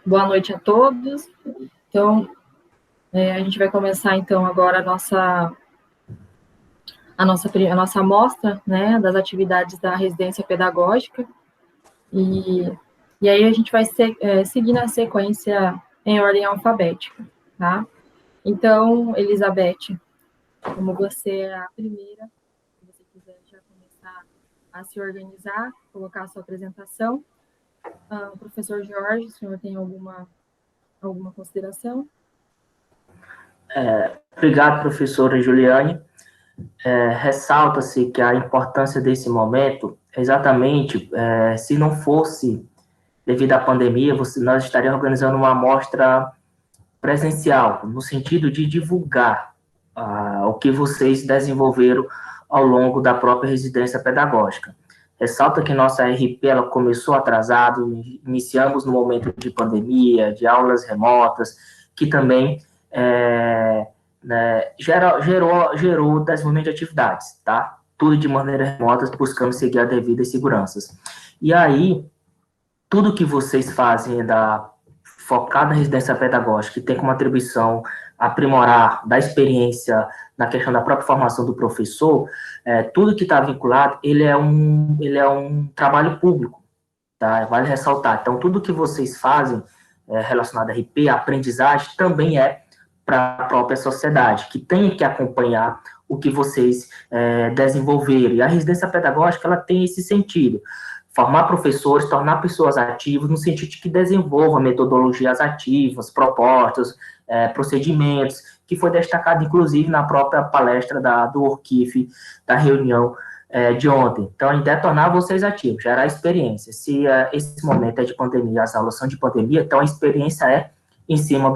Boa noite a todos. Então, a gente vai começar, então, agora a nossa amostra, né, das atividades da residência pedagógica. E aí a gente vai seguir na sequência em ordem alfabética, tá? Então, Elizabeth, como você é a primeira, se você quiser já começar a se organizar, colocar a sua apresentação. O professor Jorge, o senhor tem alguma consideração? Obrigado, professora Juliane. Ressalta-se que a importância desse momento, exatamente, se não fosse devido à pandemia, nós estaríamos organizando uma amostra presencial, no sentido de divulgar o que vocês desenvolveram ao longo da própria residência pedagógica. Ressalta que nossa RP ela começou atrasado, iniciamos no momento de pandemia, de aulas remotas, que também gerou desenvolvimento de atividades, tá? Tudo de maneira remota, buscando seguir as devidas seguranças. E aí, tudo que vocês fazem focado na residência pedagógica, que tem como atribuição aprimorar da experiência na questão da própria formação do professor, tudo que está vinculado, ele é um trabalho público, tá? Vale ressaltar. Então, tudo que vocês fazem relacionado a RP, a aprendizagem, também é para a própria sociedade, que tem que acompanhar o que vocês desenvolveram. E a residência pedagógica, ela tem esse sentido. Formar professores, tornar pessoas ativas, no sentido de que desenvolva metodologias ativas, propostas, procedimentos, que foi destacado, inclusive, na própria palestra do Orquif, da reunião de ontem. Então, a ideia é tornar vocês ativos, gerar experiência. Se esse momento é de pandemia, as aulas são de pandemia, então a experiência é em cima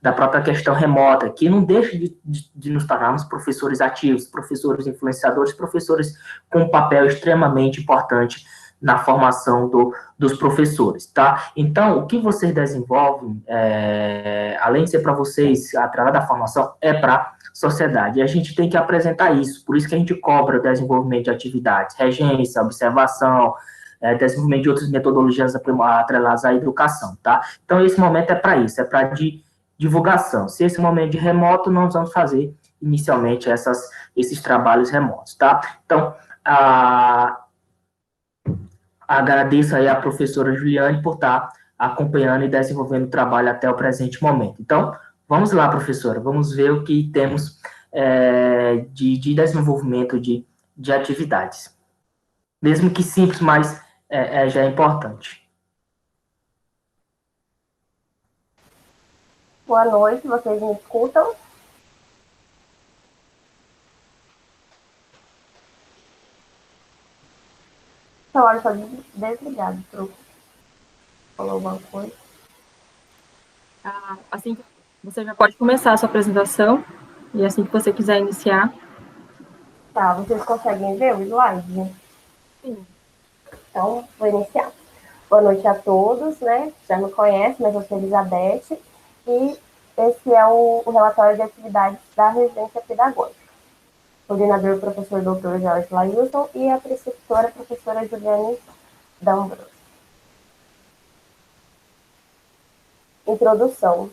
da própria questão remota, que não deixa de nos tornarmos professores ativos, professores influenciadores, professores com um papel extremamente importante na formação dos professores, tá? Então, o que vocês desenvolvem, além de ser para vocês, através da formação, é para sociedade. E a gente tem que apresentar isso, por isso que a gente cobra o desenvolvimento de atividades, regência, observação, desenvolvimento de outras metodologias atreladas à educação, tá? Então, esse momento é para isso, é para divulgação. Se esse momento de remoto, nós vamos fazer inicialmente esses trabalhos remotos, tá? Então, agradeço aí a professora Juliane por estar acompanhando e desenvolvendo o trabalho até o presente momento. Então, vamos lá, professora, vamos ver o que temos de desenvolvimento de atividades. Mesmo que simples, mas já é importante. Boa noite, vocês me escutam? Seu áudio está desligado, Tru. Falou alguma coisa? Assim que você já pode começar a sua apresentação, e assim que você quiser iniciar. Tá, vocês conseguem ver o slide? Sim. Então, vou iniciar. Boa noite a todos, né? Já me conhecem, mas eu sou Elizabeth, e esse é o relatório de atividades da residência pedagógica. Coordenador, professor Dr. Jorge Lailson, e a preceptora, professora Juliane D'Ambrosio. Introdução.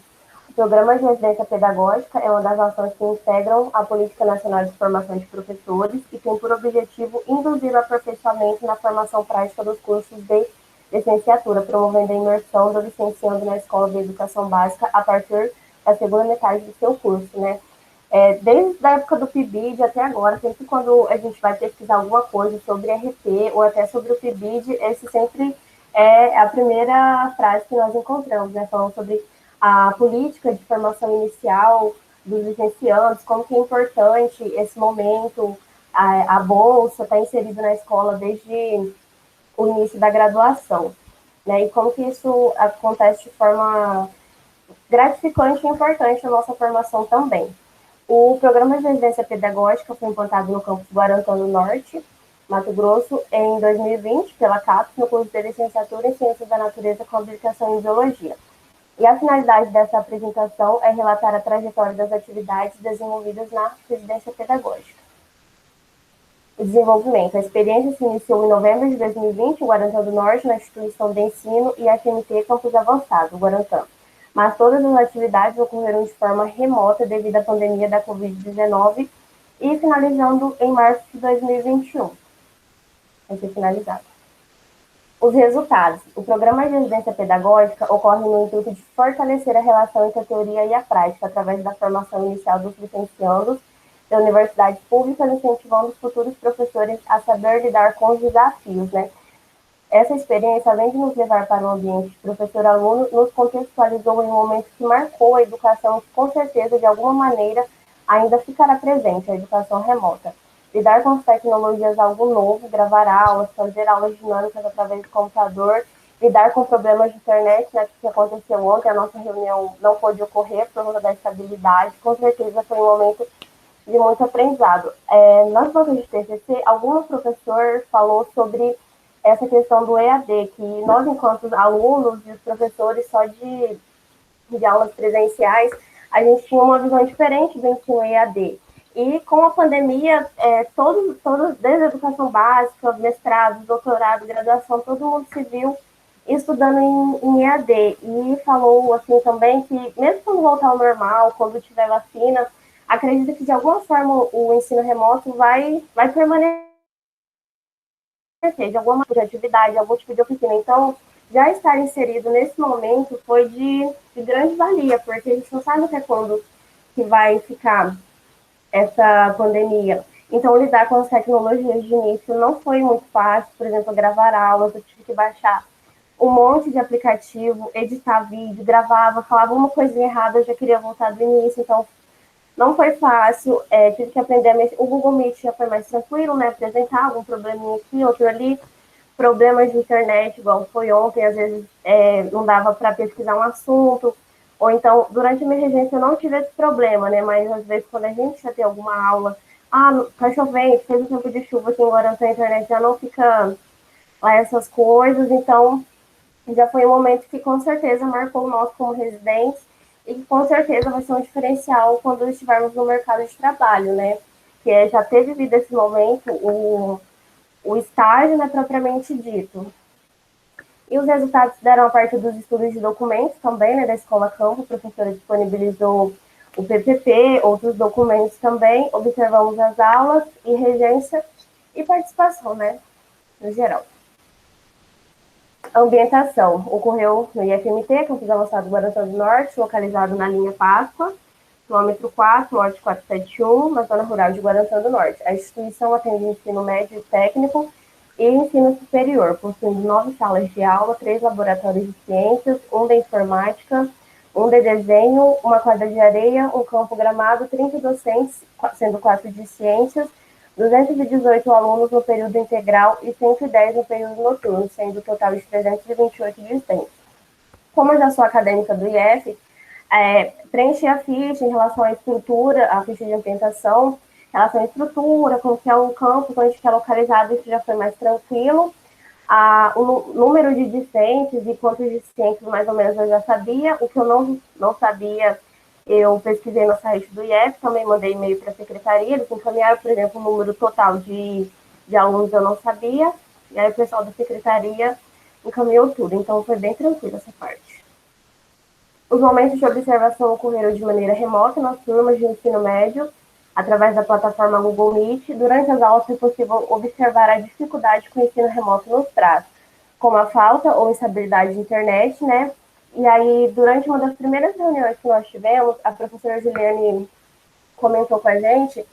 O Programa de Residência Pedagógica é uma das ações que integram a Política Nacional de Formação de Professores e tem por objetivo induzir o aperfeiçoamento na formação prática dos cursos de licenciatura, promovendo a imersão do licenciando na Escola de Educação Básica a partir da segunda metade do seu curso, né? Desde a época do PIBID até agora, sempre quando a gente vai pesquisar alguma coisa sobre RP ou até sobre o PIBID, esse sempre é a primeira frase que nós encontramos, né? Falando sobre a política de formação inicial dos licenciandos, como que é importante esse momento, a bolsa está inserida na escola desde o início da graduação, né? E como que isso acontece de forma gratificante e importante na nossa formação também. O programa de residência pedagógica foi implantado no campus Guarantã do Norte, Mato Grosso, em 2020, pela CAPES, no curso de licenciatura em Ciências da Natureza com habilitação em Biologia. E a finalidade dessa apresentação é relatar a trajetória das atividades desenvolvidas na residência pedagógica. e desenvolvimento. A experiência se iniciou em novembro de 2020 em Guarantã do Norte, na instituição de ensino e FMT Campus Avançado, Guarantã. Mas todas as atividades ocorreram de forma remota devido à pandemia da Covid-19 e finalizando em março de 2021. Vai ser finalizado. Os resultados. O programa de residência pedagógica ocorre no intuito de fortalecer a relação entre a teoria e a prática, através da formação inicial dos licenciados da universidade pública, incentivando os futuros professores a saber lidar com os desafios, né? Essa experiência, além de nos levar para um ambiente professor-aluno, nos contextualizou em um momento que marcou a educação, que com certeza, de alguma maneira, ainda ficará presente, a educação remota. Lidar com as tecnologias é algo novo, gravar aulas, fazer aulas dinâmicas através do computador, lidar com problemas de internet, né, que aconteceu ontem, a nossa reunião não pôde ocorrer por conta da estabilidade, com certeza foi um momento de muito aprendizado. Nas bancas de TCC, algum professor falou sobre essa questão do EAD, que nós, enquanto alunos e os professores só de aulas presenciais, a gente tinha uma visão diferente do ensino EAD. E com a pandemia, todos, desde a educação básica, mestrado, doutorado, graduação, todo mundo se viu estudando em EAD. E falou assim também que, mesmo quando voltar ao normal, quando tiver vacina, acredita que de alguma forma o ensino remoto vai permanecer, de alguma atividade, algum tipo de oficina. Então, já estar inserido nesse momento foi de grande valia, porque a gente não sabe até quando que vai ficar essa pandemia. Então, lidar com as tecnologias de início não foi muito fácil. Por exemplo, gravar aulas, eu tive que baixar um monte de aplicativo, editar vídeo, gravava, falava uma coisinha errada, eu já queria voltar do início, então não foi fácil, tive que aprender a mexer. O Google Meet já foi mais tranquilo, né? Apresentar algum probleminha aqui, outro ali, problemas de internet, igual foi ontem, às vezes não dava para pesquisar um assunto, ou então, durante a minha regência eu não tive esse problema, né? Mas às vezes quando a gente já tem alguma aula, tá chovendo, fez um tempo de chuva aqui em Guarantã, a internet já não fica lá essas coisas, então já foi um momento que com certeza marcou nós como residentes e que com certeza vai ser um diferencial quando estivermos no mercado de trabalho, né? Que já ter vivido esse momento, o estágio, né, propriamente dito. E os resultados deram a parte dos estudos de documentos também, né, da Escola Campo. A professora disponibilizou o PPP, outros documentos também. Observamos as aulas e regência e participação, né, no geral. A ambientação ocorreu no IFMT, Campus Avançado Guarantã do Norte, localizado na linha Páscoa, quilômetro 4, norte 471, na zona rural de Guarantã do Norte. A instituição atende ensino médio e técnico e ensino superior, possuindo 9 salas de aula, 3 laboratórios de ciências, um de informática, um de desenho, uma quadra de areia, um campo gramado, 30 docentes, sendo 4 de ciências, 218 alunos no período integral e 110 no período noturno, sendo o total de 328 discentes. Como eu já sou acadêmica do IF, preenchi a ficha em relação à estrutura, a ficha de ambientação, em relação à estrutura, como que é o campus, onde que é localizado, isso já foi mais tranquilo. O número de discentes e quantos discentes mais ou menos eu já sabia. O que eu não sabia, eu pesquisei no site do IEF, também mandei e-mail para a secretaria, eles encaminharam, por exemplo, o número total de alunos eu não sabia, e aí o pessoal da secretaria encaminhou tudo, então foi bem tranquilo essa parte. Os momentos de observação ocorreram de maneira remota nas turmas de ensino médio, através da plataforma Google Meet. Durante as aulas foi possível observar a dificuldade que o ensino remoto nos traz, como a falta ou instabilidade de internet, né? E aí, durante uma das primeiras reuniões que nós tivemos, a professora Juliane comentou com a gente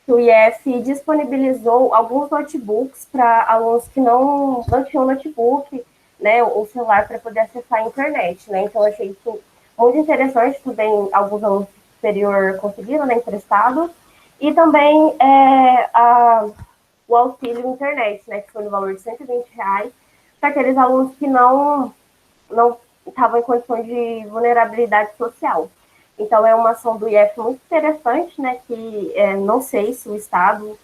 que o IF disponibilizou alguns notebooks para alunos que não tinham notebook, né, ou celular para poder acessar a internet, né? Então, eu achei isso muito interessante. Também alguns alunos superior conseguiram, né, emprestado. E também o auxílio internet, né, que foi no valor de R$ 120, para aqueles alunos que não estavam em condições de vulnerabilidade social. Então, é uma ação do IF muito interessante, né, que não sei se o Estado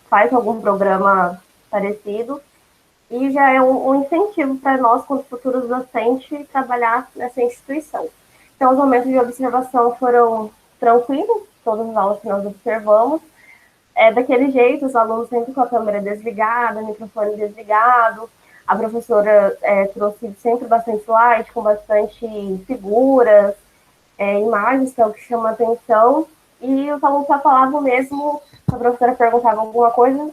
faz algum programa parecido, e já é um incentivo para nós, como futuros docentes, trabalhar nessa instituição. Então, os momentos de observação foram tranquilos, todas as aulas que nós observamos. daquele jeito, os alunos sempre com a câmera desligada, o microfone desligado. A professora trouxe sempre bastante slide, com bastante figuras, imagens, que é o que chama atenção. E os alunos só falavam mesmo, se a professora perguntava alguma coisa,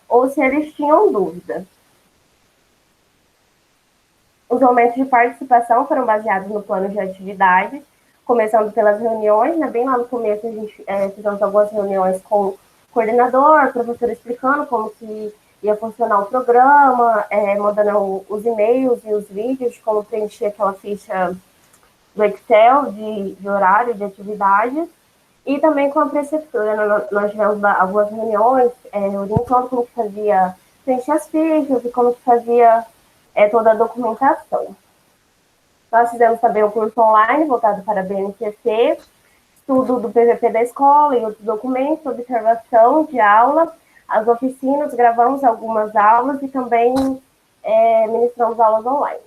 ou se eles tinham dúvida. Os momentos de participação foram baseados no plano de atividades, começando pelas reuniões, né? Bem lá no começo a gente fizemos algumas reuniões com o coordenador, o professor explicando como que ia funcionar o programa, mandando os e-mails e os vídeos de como preencher aquela ficha do Excel de horário, de atividades, e também com a preceptora. Nós tivemos algumas reuniões orientando como que fazia preencher as fichas e como que fazia toda a documentação. Nós fizemos também um curso online voltado para a BNCC, estudo do PVP da escola e outros documentos, observação de aula, as oficinas, gravamos algumas aulas e também ministramos aulas online.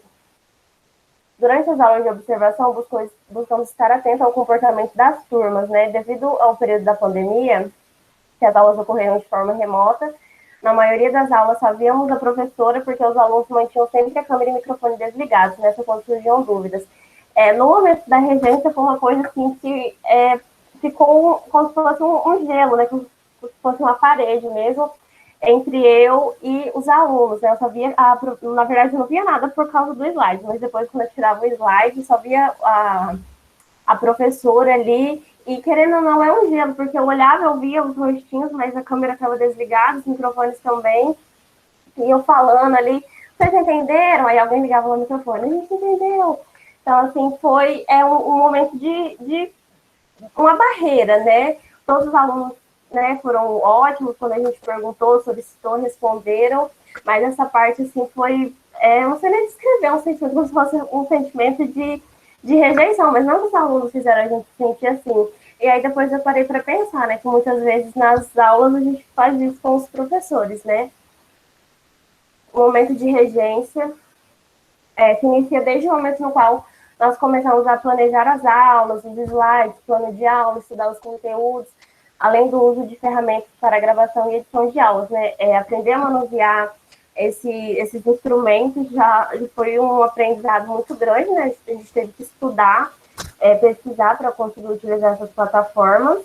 Durante as aulas de observação, buscamos estar atentos ao comportamento das turmas, né? Devido ao período da pandemia, que as aulas ocorreram de forma remota, na maioria das aulas só víamos a professora, porque os alunos mantinham sempre a câmera e o microfone desligados, né? Quando surgiam dúvidas. No momento da regência, foi uma coisa assim que ficou como se fosse um gelo, né? Como se fosse uma parede mesmo, entre eu e os alunos, né? Eu só via, na verdade, eu não via nada por causa do slide, mas depois, quando eu tirava o slide, só via a professora ali, e querendo ou não, é um gelo, porque eu olhava, eu via os rostinhos, mas a câmera estava desligada, os microfones também, e eu falando ali, vocês entenderam? Aí alguém ligava no microfone, a gente entendeu. Então, assim, foi um momento de uma barreira, né? Todos os alunos, né, foram ótimos, quando a gente perguntou, solicitou, responderam, mas essa parte, assim, foi, não sei nem descrever um sentimento, como se fosse um sentimento de rejeição, mas não que os alunos fizeram a gente sentir assim. E aí depois eu parei para pensar, né, que muitas vezes nas aulas a gente faz isso com os professores, né? O momento de regência se inicia desde o momento no qual nós começamos a planejar as aulas, os slides, plano de aula, estudar os conteúdos, além do uso de ferramentas para gravação e edição de aulas, né? Aprender a manusear esses instrumentos já foi um aprendizado muito grande, né? A gente teve que estudar, pesquisar para conseguir utilizar essas plataformas.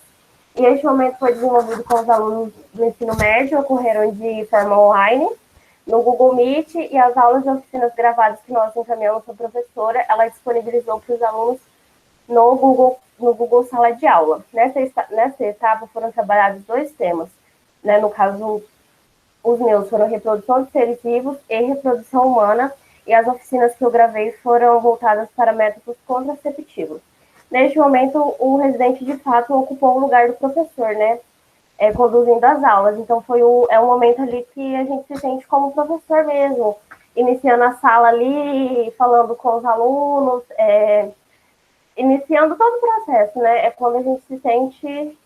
E este momento foi desenvolvido com os alunos do ensino médio, ocorreram de forma online, no Google Meet, e as aulas e oficinas gravadas que nós encaminhamos para a professora, ela disponibilizou para os alunos no Google Sala de Aula. Nessa etapa foram trabalhados 2 temas, né? No caso, os meus foram reprodução de seres vivos e reprodução humana, e as oficinas que eu gravei foram voltadas para métodos contraceptivos. Neste momento, o residente, de fato, ocupou o lugar do professor, né? Conduzindo as aulas. Então, um momento ali que a gente se sente como professor mesmo, iniciando a sala ali, falando com os alunos, iniciando todo o processo, né? É quando a gente se sente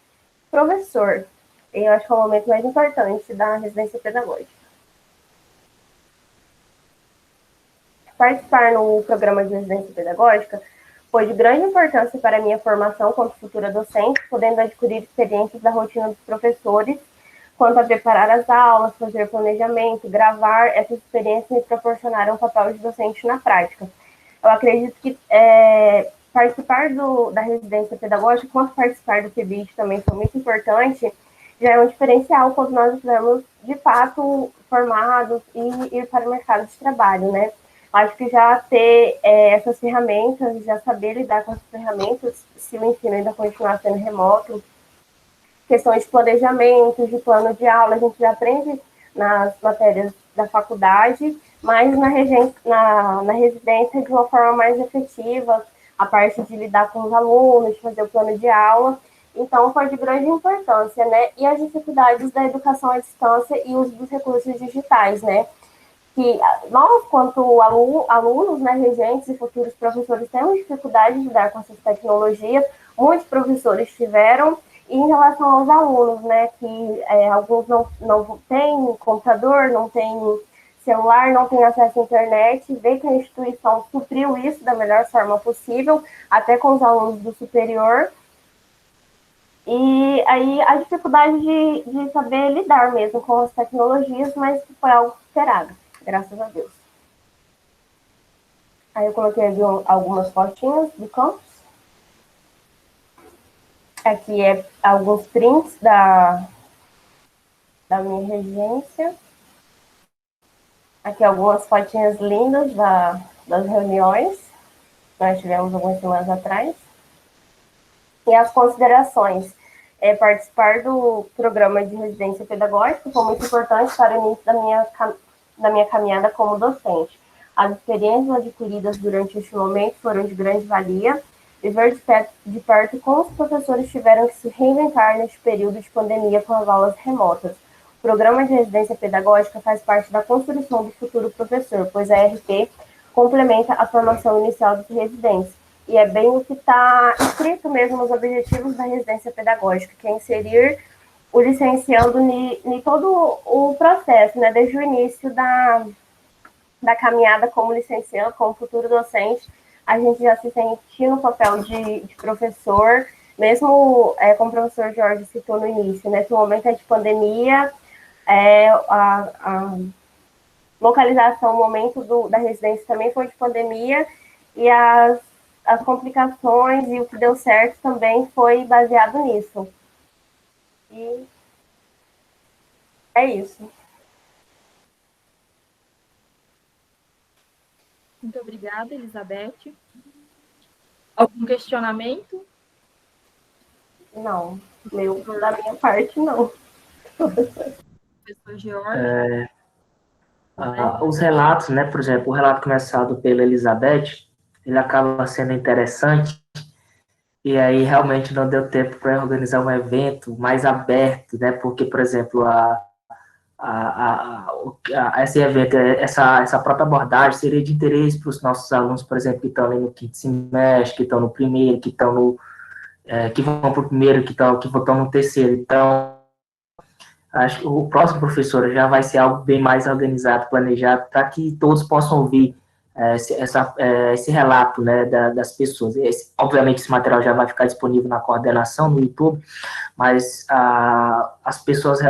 professor. E eu acho que é o momento mais importante da residência pedagógica. Participar no programa de residência pedagógica foi de grande importância para a minha formação como futura docente, podendo adquirir experiências da rotina dos professores, quanto a preparar as aulas, fazer planejamento, gravar. Essas experiências me proporcionaram um papel de docente na prática. Eu acredito que participar da residência pedagógica, quanto participar do PIBIT também foi muito importante, já é um diferencial quando nós estivermos, de fato, formados e ir para o mercado de trabalho, né? Acho que já ter essas ferramentas, já saber lidar com essas ferramentas, se o ensino ainda continuar sendo remoto, questões de planejamento, de plano de aula, a gente já aprende nas matérias da faculdade, mas na residência de uma forma mais efetiva, a parte de lidar com os alunos, de fazer o plano de aula. Então, foi de grande importância, né? E as dificuldades da educação à distância e uso dos recursos digitais, né? Que nós, quanto alunos, né, regentes e futuros professores, temos dificuldade de lidar com essas tecnologias, muitos professores tiveram, e em relação aos alunos, né, que alguns não têm computador, não têm celular, não têm acesso à internet, ver que a instituição supriu isso da melhor forma possível, até com os alunos do superior, E aí a dificuldade de saber lidar mesmo com as tecnologias, mas foi algo superado, graças a Deus. Aí eu coloquei aqui algumas fotinhas do campus. Aqui é alguns prints da minha regência. Aqui algumas fotinhas lindas das reuniões que nós tivemos algumas semanas atrás. E as considerações. Participar do programa de residência pedagógica foi muito importante para o início da minha caminhada como docente. As experiências adquiridas durante este momento foram de grande valia. Viver de perto como os professores tiveram que se reinventar neste período de pandemia com as aulas remotas. O programa de residência pedagógica faz parte da construção do futuro professor, pois a RP complementa a formação inicial dos residentes. E é bem o que está escrito mesmo nos objetivos da residência pedagógica, que é inserir o licenciando em todo o processo, né, desde o início da caminhada como licenciando, como futuro docente, a gente já se sentir no papel de professor, mesmo como o professor Jorge citou no início, né, que o momento é de pandemia, a localização, o momento da residência também foi de pandemia, e as complicações e o que deu certo também foi baseado nisso. E é isso. Muito obrigada, Elizabeth. Algum questionamento? Não, da minha parte, não. Professor George? Os relatos, né, por exemplo, o relato começado pela Elizabeth, ele acaba sendo interessante, e aí realmente não deu tempo para organizar um evento mais aberto, né, porque, por exemplo, esse evento, essa própria abordagem seria de interesse para os nossos alunos, por exemplo, que estão ali no quinto semestre, que estão no primeiro, que vão para o primeiro, que estão no terceiro. Então, acho que o próximo professor já vai ser algo bem mais organizado, planejado, para que todos possam ouvir esse relato, né, das pessoas. Obviamente, esse material já vai ficar disponível na coordenação, no YouTube, mas as pessoas,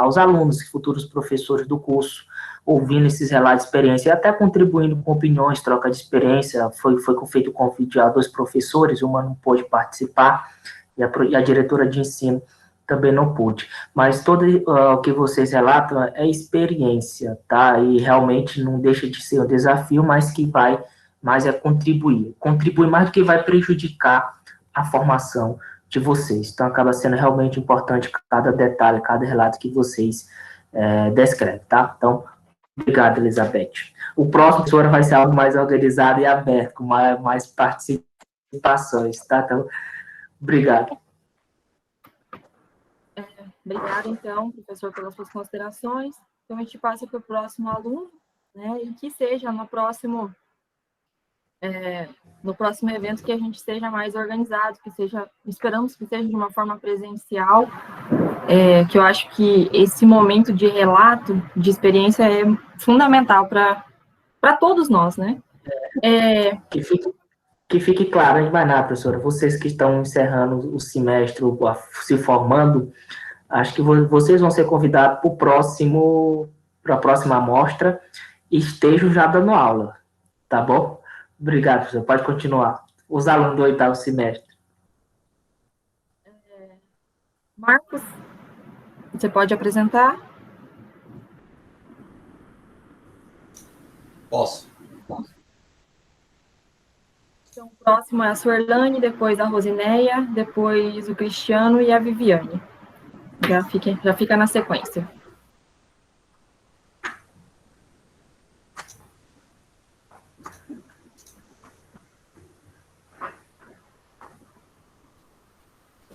os alunos, futuros professores do curso, ouvindo esses relatos de experiência e até contribuindo com opiniões, troca de experiência. Foi feito o convite a 2 professores, uma não pôde participar, e a diretora de ensino também não pôde. Mas todo o que vocês relatam é experiência, tá? E realmente não deixa de ser um desafio, mas que vai mais contribuir. Contribui mais do que vai prejudicar a formação de vocês. Então, acaba sendo realmente importante cada detalhe, cada relato que vocês descrevem, tá? Então, obrigado, Elizabeth. O próximo, senhora, vai ser algo mais organizado e aberto, com mais participações, tá? Então, obrigado. Obrigada, então, professor, pelas suas considerações. Então, a gente passa para o próximo aluno, né, e que seja no próximo evento que a gente esteja mais organizado, esperamos que seja de uma forma presencial, que eu acho que esse momento de relato, de experiência, é fundamental para todos nós, né? Que fique claro, antes de mais nada, professora, vocês que estão encerrando o semestre, se formando, acho que vocês vão ser convidados para a próxima amostra e estejam já dando aula, tá bom? Obrigado, professor. Pode continuar. Os alunos do 8º semestre. Marcos, você pode apresentar? Posso. Então, o próximo é a Suerlane, depois a Rosineia, depois o Cristiano e a Viviane. Já fica na sequência.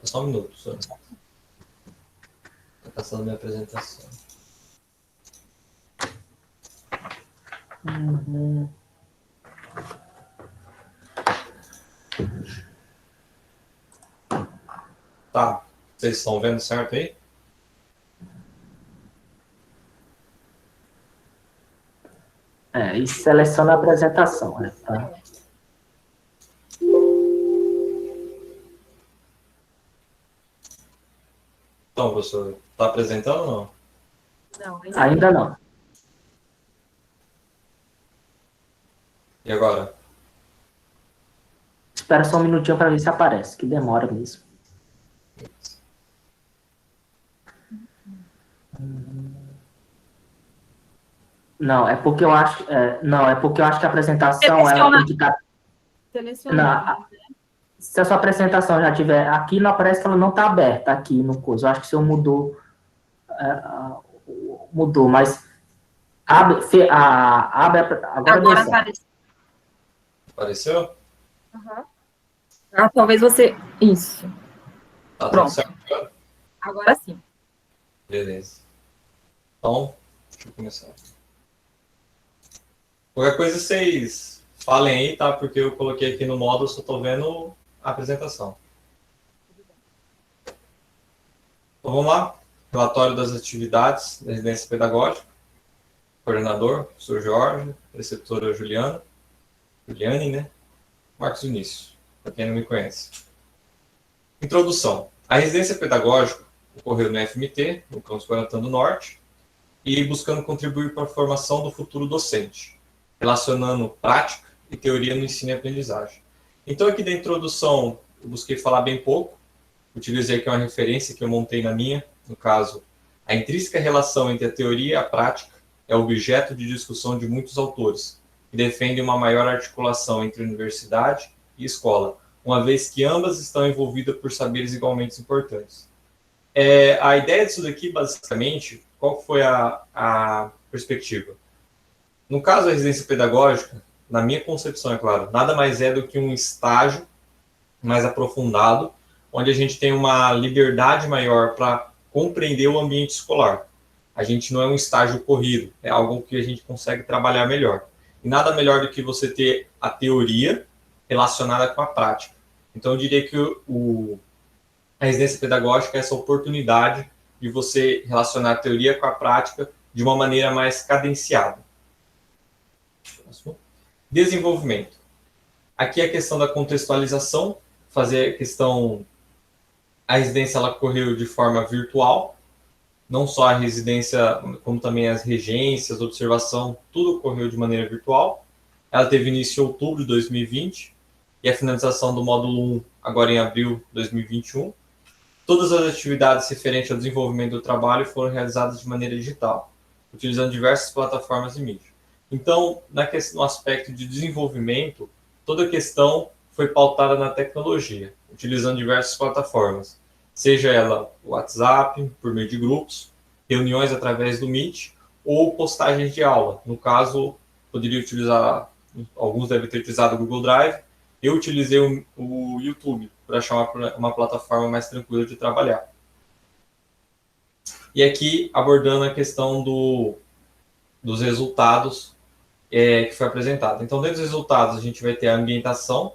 Só um minuto, senhor. Estou passando minha apresentação. Tá. Vocês estão vendo certo aí? E seleciona a apresentação, né? Tá? Então, professor, está apresentando ou não? Não, Ainda não. E agora? Espera só um minutinho para ver se aparece, que demora mesmo. Não, é porque eu acho, não, é porque eu acho que a apresentação ela tem que estar. Selecionar. Se a sua apresentação já estiver aqui, não aparece que ela não está aberta aqui no curso. Eu acho que o senhor mudou, mas abre agora Agora desce. apareceu. Apareceu? Ah, talvez você. Isso. Tá tudo Pronto. certo agora? Agora sim. Beleza. Então, deixa eu começar. Qualquer coisa vocês falem aí, tá? Porque eu coloquei aqui no módulo, só tô vendo a apresentação. Então vamos lá. Relatório das atividades da residência pedagógica. Coordenador, professor Jorge, preceptora Juliane, né? Marcos Vinícius, para quem não me conhece. Introdução. A residência pedagógica ocorreu no FMT, no campus Guarantã do Norte, e buscando contribuir para a formação do futuro docente, relacionando prática e teoria no ensino e aprendizagem. Então, aqui da introdução, eu busquei falar bem pouco, utilizei aqui uma referência que eu montei na minha, no caso, a intrínseca relação entre a teoria e a prática é objeto de discussão de muitos autores, que defendem uma maior articulação entre universidade e escola, uma vez que ambas estão envolvidas por saberes igualmente importantes. A ideia disso daqui, basicamente, qual foi a perspectiva? No caso da residência pedagógica, na minha concepção, é claro, nada mais é do que um estágio mais aprofundado, onde a gente tem uma liberdade maior para compreender o ambiente escolar. A gente não é um estágio corrido, é algo que a gente consegue trabalhar melhor. E nada melhor do que você ter a teoria relacionada com a prática. Então, eu diria que a residência pedagógica é essa oportunidade de você relacionar a teoria com a prática de uma maneira mais cadenciada. Desenvolvimento. Aqui é a questão da contextualização, fazer a questão... A residência ela correu de forma virtual, não só a residência, como também as regências, observação, tudo ocorreu de maneira virtual. Ela teve início em outubro de 2020 e a finalização do módulo 1 agora em abril de 2021. Todas as atividades referentes ao desenvolvimento do trabalho foram realizadas de maneira digital, utilizando diversas plataformas de mídia. Então, no aspecto de desenvolvimento, toda a questão foi pautada na tecnologia, utilizando diversas plataformas, seja ela o WhatsApp, por meio de grupos, reuniões através do Meet, ou postagens de aula. No caso, poderia utilizar, alguns devem ter utilizado o Google Drive, eu utilizei o YouTube, para achar uma plataforma mais tranquila de trabalhar. E aqui, abordando a questão dos resultados que foi apresentado. Então, dentro dos resultados, a gente vai ter a ambientação,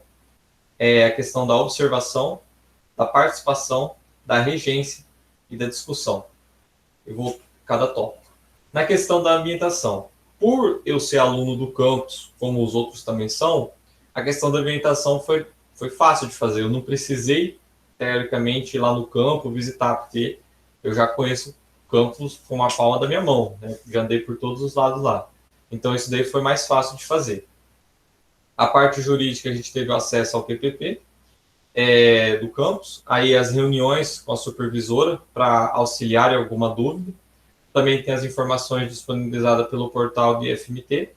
a questão da observação, da participação, da regência e da discussão. Eu vou cada tópico. Na questão da ambientação, por eu ser aluno do campus, como os outros também são, a questão da ambientação foi fácil de fazer. Eu não precisei, teoricamente, ir lá no campo visitar, porque eu já conheço o campus com uma palma da minha mão, né? Já andei por todos os lados lá. Então, isso daí foi mais fácil de fazer. A parte jurídica, a gente teve acesso ao PPP do campus, aí as reuniões com a supervisora para auxiliar em alguma dúvida. Também tem as informações disponibilizadas pelo portal de FMT.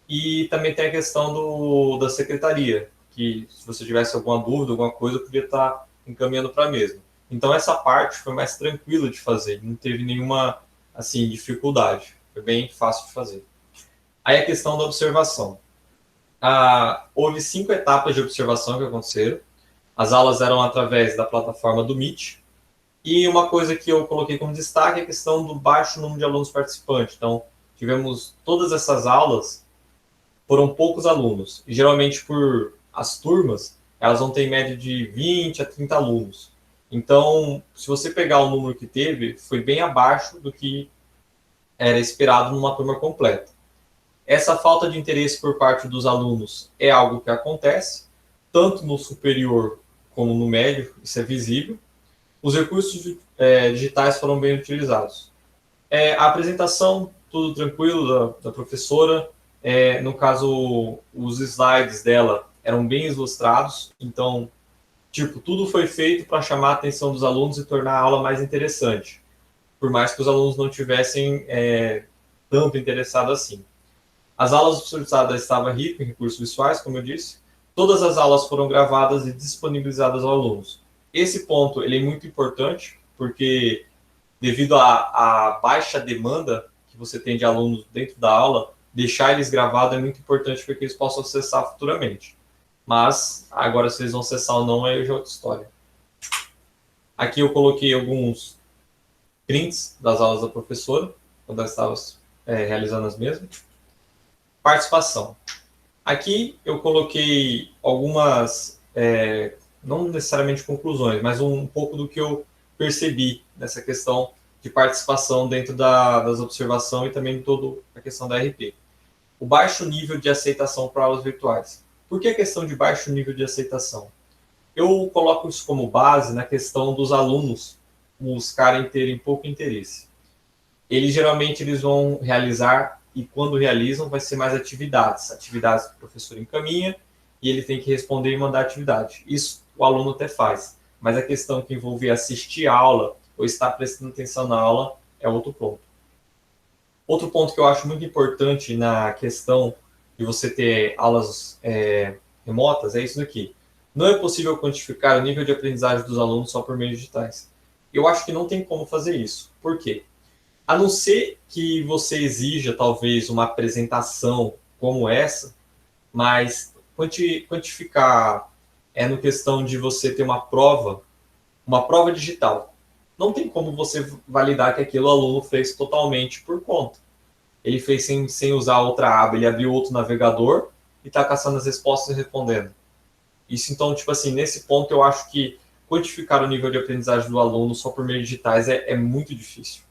E também tem a questão da secretaria, que se você tivesse alguma dúvida, alguma coisa, eu podia estar encaminhando para a mesma. Então, essa parte foi mais tranquila de fazer, não teve nenhuma assim, dificuldade, foi bem fácil de fazer. Aí a questão da observação. Houve 5 etapas de observação que aconteceram. As aulas eram através da plataforma do Meet. E uma coisa que eu coloquei como destaque é a questão do baixo número de alunos participantes. Então, tivemos todas essas aulas, foram poucos alunos. E geralmente, por as turmas, elas vão ter em média de 20 a 30 alunos. Então, se você pegar o número que teve, foi bem abaixo do que era esperado numa turma completa. Essa falta de interesse por parte dos alunos é algo que acontece, tanto no superior como no médio, isso é visível. Os recursos digitais foram bem utilizados. A apresentação, tudo tranquilo da professora. No caso, os slides dela eram bem ilustrados, então, tipo, tudo foi feito para chamar a atenção dos alunos e tornar a aula mais interessante, por mais que os alunos não tivessem tanto interessados assim. As aulas utilizadas estavam ricas em recursos visuais, como eu disse. Todas as aulas foram gravadas e disponibilizadas aos alunos. Esse ponto ele é muito importante, porque devido à baixa demanda que você tem de alunos dentro da aula, deixar eles gravados é muito importante para que eles possam acessar futuramente. Mas, agora, se eles vão acessar ou não, é já outra história. Aqui eu coloquei alguns prints das aulas da professora, quando ela estava realizando as mesmas. Participação. Aqui eu coloquei algumas, não necessariamente conclusões, mas um pouco do que eu percebi nessa questão de participação dentro das observações e também toda a questão da RP. O baixo nível de aceitação para aulas virtuais. Por que a questão de baixo nível de aceitação? Eu coloco isso como base na questão dos alunos buscarem terem pouco interesse. Geralmente eles vão realizar, e quando realizam vai ser mais atividades que o professor encaminha e ele tem que responder e mandar atividade. Isso o aluno até faz, mas a questão que envolve assistir a aula ou estar prestando atenção na aula é outro ponto. Outro ponto que eu acho muito importante na questão de você ter aulas remotas é isso daqui. Não é possível quantificar o nível de aprendizagem dos alunos só por meios digitais. Eu acho que não tem como fazer isso. Por quê? A não ser que você exija, talvez, uma apresentação como essa, mas quantificar no questão de você ter uma prova digital. Não tem como você validar que aquilo o aluno fez totalmente por conta. Ele fez sem usar outra aba, ele abriu outro navegador e está caçando as respostas e respondendo. Isso, então, tipo assim, nesse ponto eu acho que quantificar o nível de aprendizagem do aluno só por meios digitais é muito difícil.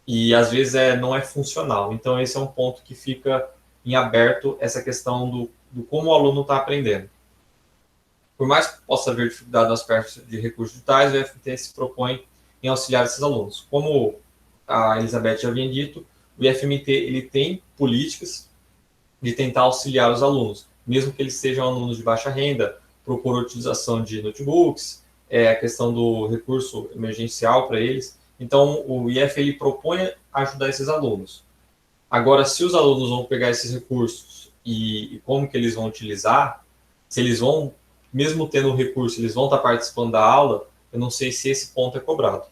E, às vezes, não é funcional. Então, esse é um ponto que fica em aberto, essa questão do como o aluno está aprendendo. Por mais que possa haver dificuldade no aspecto de recursos digitais, o IFT se propõe em auxiliar esses alunos. Como a Elizabeth já havia dito, o IFMT ele tem políticas de tentar auxiliar os alunos, mesmo que eles sejam alunos de baixa renda, propor a utilização de notebooks, a questão do recurso emergencial para eles. Então, o IF ele propõe ajudar esses alunos. Agora, se os alunos vão pegar esses recursos e como que eles vão utilizar, se eles vão, mesmo tendo o recurso, eles vão estar participando da aula, eu não sei se esse ponto é cobrado.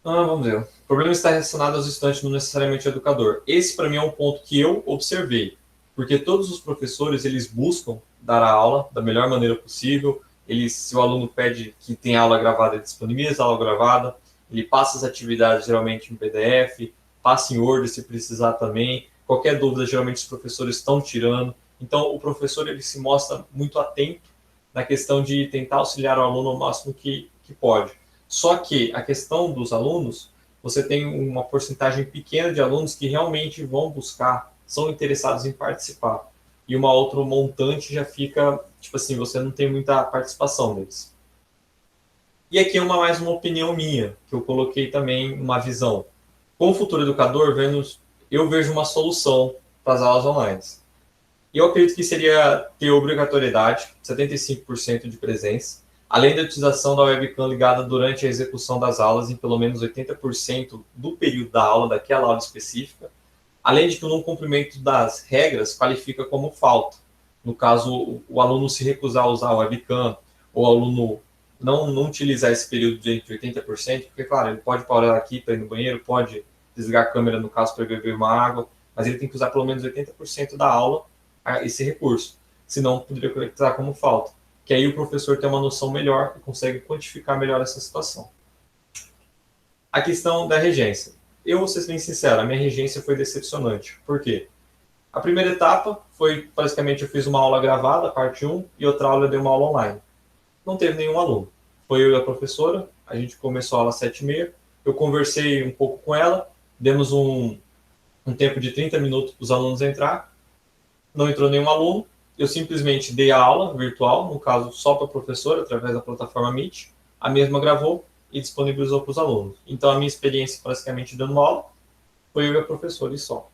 Vamos ver. O problema está relacionado aos estudantes, não necessariamente ao educador. Esse, para mim, é um ponto que eu observei, porque todos os professores, eles buscam dar a aula da melhor maneira possível. Se o aluno pede que tenha aula gravada, ele disponibiliza a aula gravada, ele passa as atividades, geralmente, em PDF, passa em Word, se precisar também. Qualquer dúvida, geralmente, os professores estão tirando. Então, o professor ele se mostra muito atento na questão de tentar auxiliar o aluno ao máximo que pode. Só que a questão dos alunos, você tem uma porcentagem pequena de alunos que realmente vão buscar, são interessados em participar. E uma outra montante já fica, tipo assim, você não tem muita participação deles. E aqui é mais uma opinião minha, que eu coloquei também uma visão. Como futuro educador, eu vejo uma solução para as aulas online. Eu acredito que seria ter obrigatoriedade, 75% de presença, além da utilização da webcam ligada durante a execução das aulas em pelo menos 80% do período da aula, daquela aula específica, além de que o não cumprimento das regras qualifica como falta. No caso, o aluno se recusar a usar a webcam, ou o aluno não utilizar esse período de 80%, porque, claro, ele pode parar aqui para ir no banheiro, pode desligar a câmera, no caso, para beber uma água, mas ele tem que usar pelo menos 80% da aula esse recurso, senão poderia caracterizar como falta. Que aí o professor tem uma noção melhor e consegue quantificar melhor essa situação. A questão da regência. Eu vou ser bem sincero, a minha regência foi decepcionante. Por quê? A primeira etapa foi, basicamente, eu fiz uma aula gravada, parte 1, e outra aula eu dei uma aula online. Não teve nenhum aluno. Foi eu e a professora, a gente começou a aula às 7h30, eu conversei um pouco com ela, demos um tempo de 30 minutos para os alunos entrar, não entrou nenhum aluno, eu simplesmente dei a aula virtual, no caso só para a professora, através da plataforma Meet. a mesma gravou e disponibilizou para os alunos. Então, a minha experiência, praticamente dando aula, foi eu e a professora e só.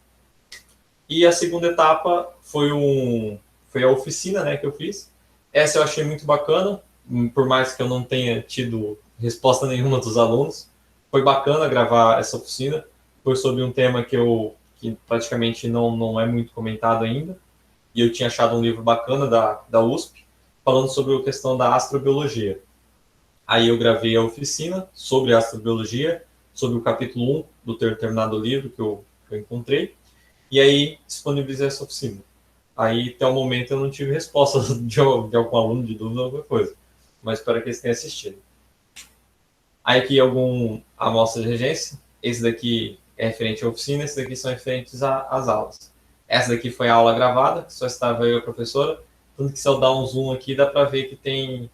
E a segunda etapa foi a oficina, né, que eu fiz. Essa eu achei muito bacana, por mais que eu não tenha tido resposta nenhuma dos alunos. Foi bacana gravar essa oficina. Foi sobre um tema que praticamente não é muito comentado ainda. E eu tinha achado um livro bacana da USP, falando sobre a questão da astrobiologia. Aí eu gravei a oficina sobre astrobiologia, sobre o capítulo 1 do determinado livro que eu encontrei. E aí disponibilizei essa oficina. Aí, até o momento, eu não tive resposta de algum aluno, de dúvida, alguma coisa. Mas espero que eles tenham assistido. Aí aqui alguma amostra de regência. Esse daqui é referente à oficina, esse daqui são referentes às aulas. Essa daqui foi a aula gravada, só estava eu e a professora. Tanto que se eu dar um zoom aqui, dá para ver que tem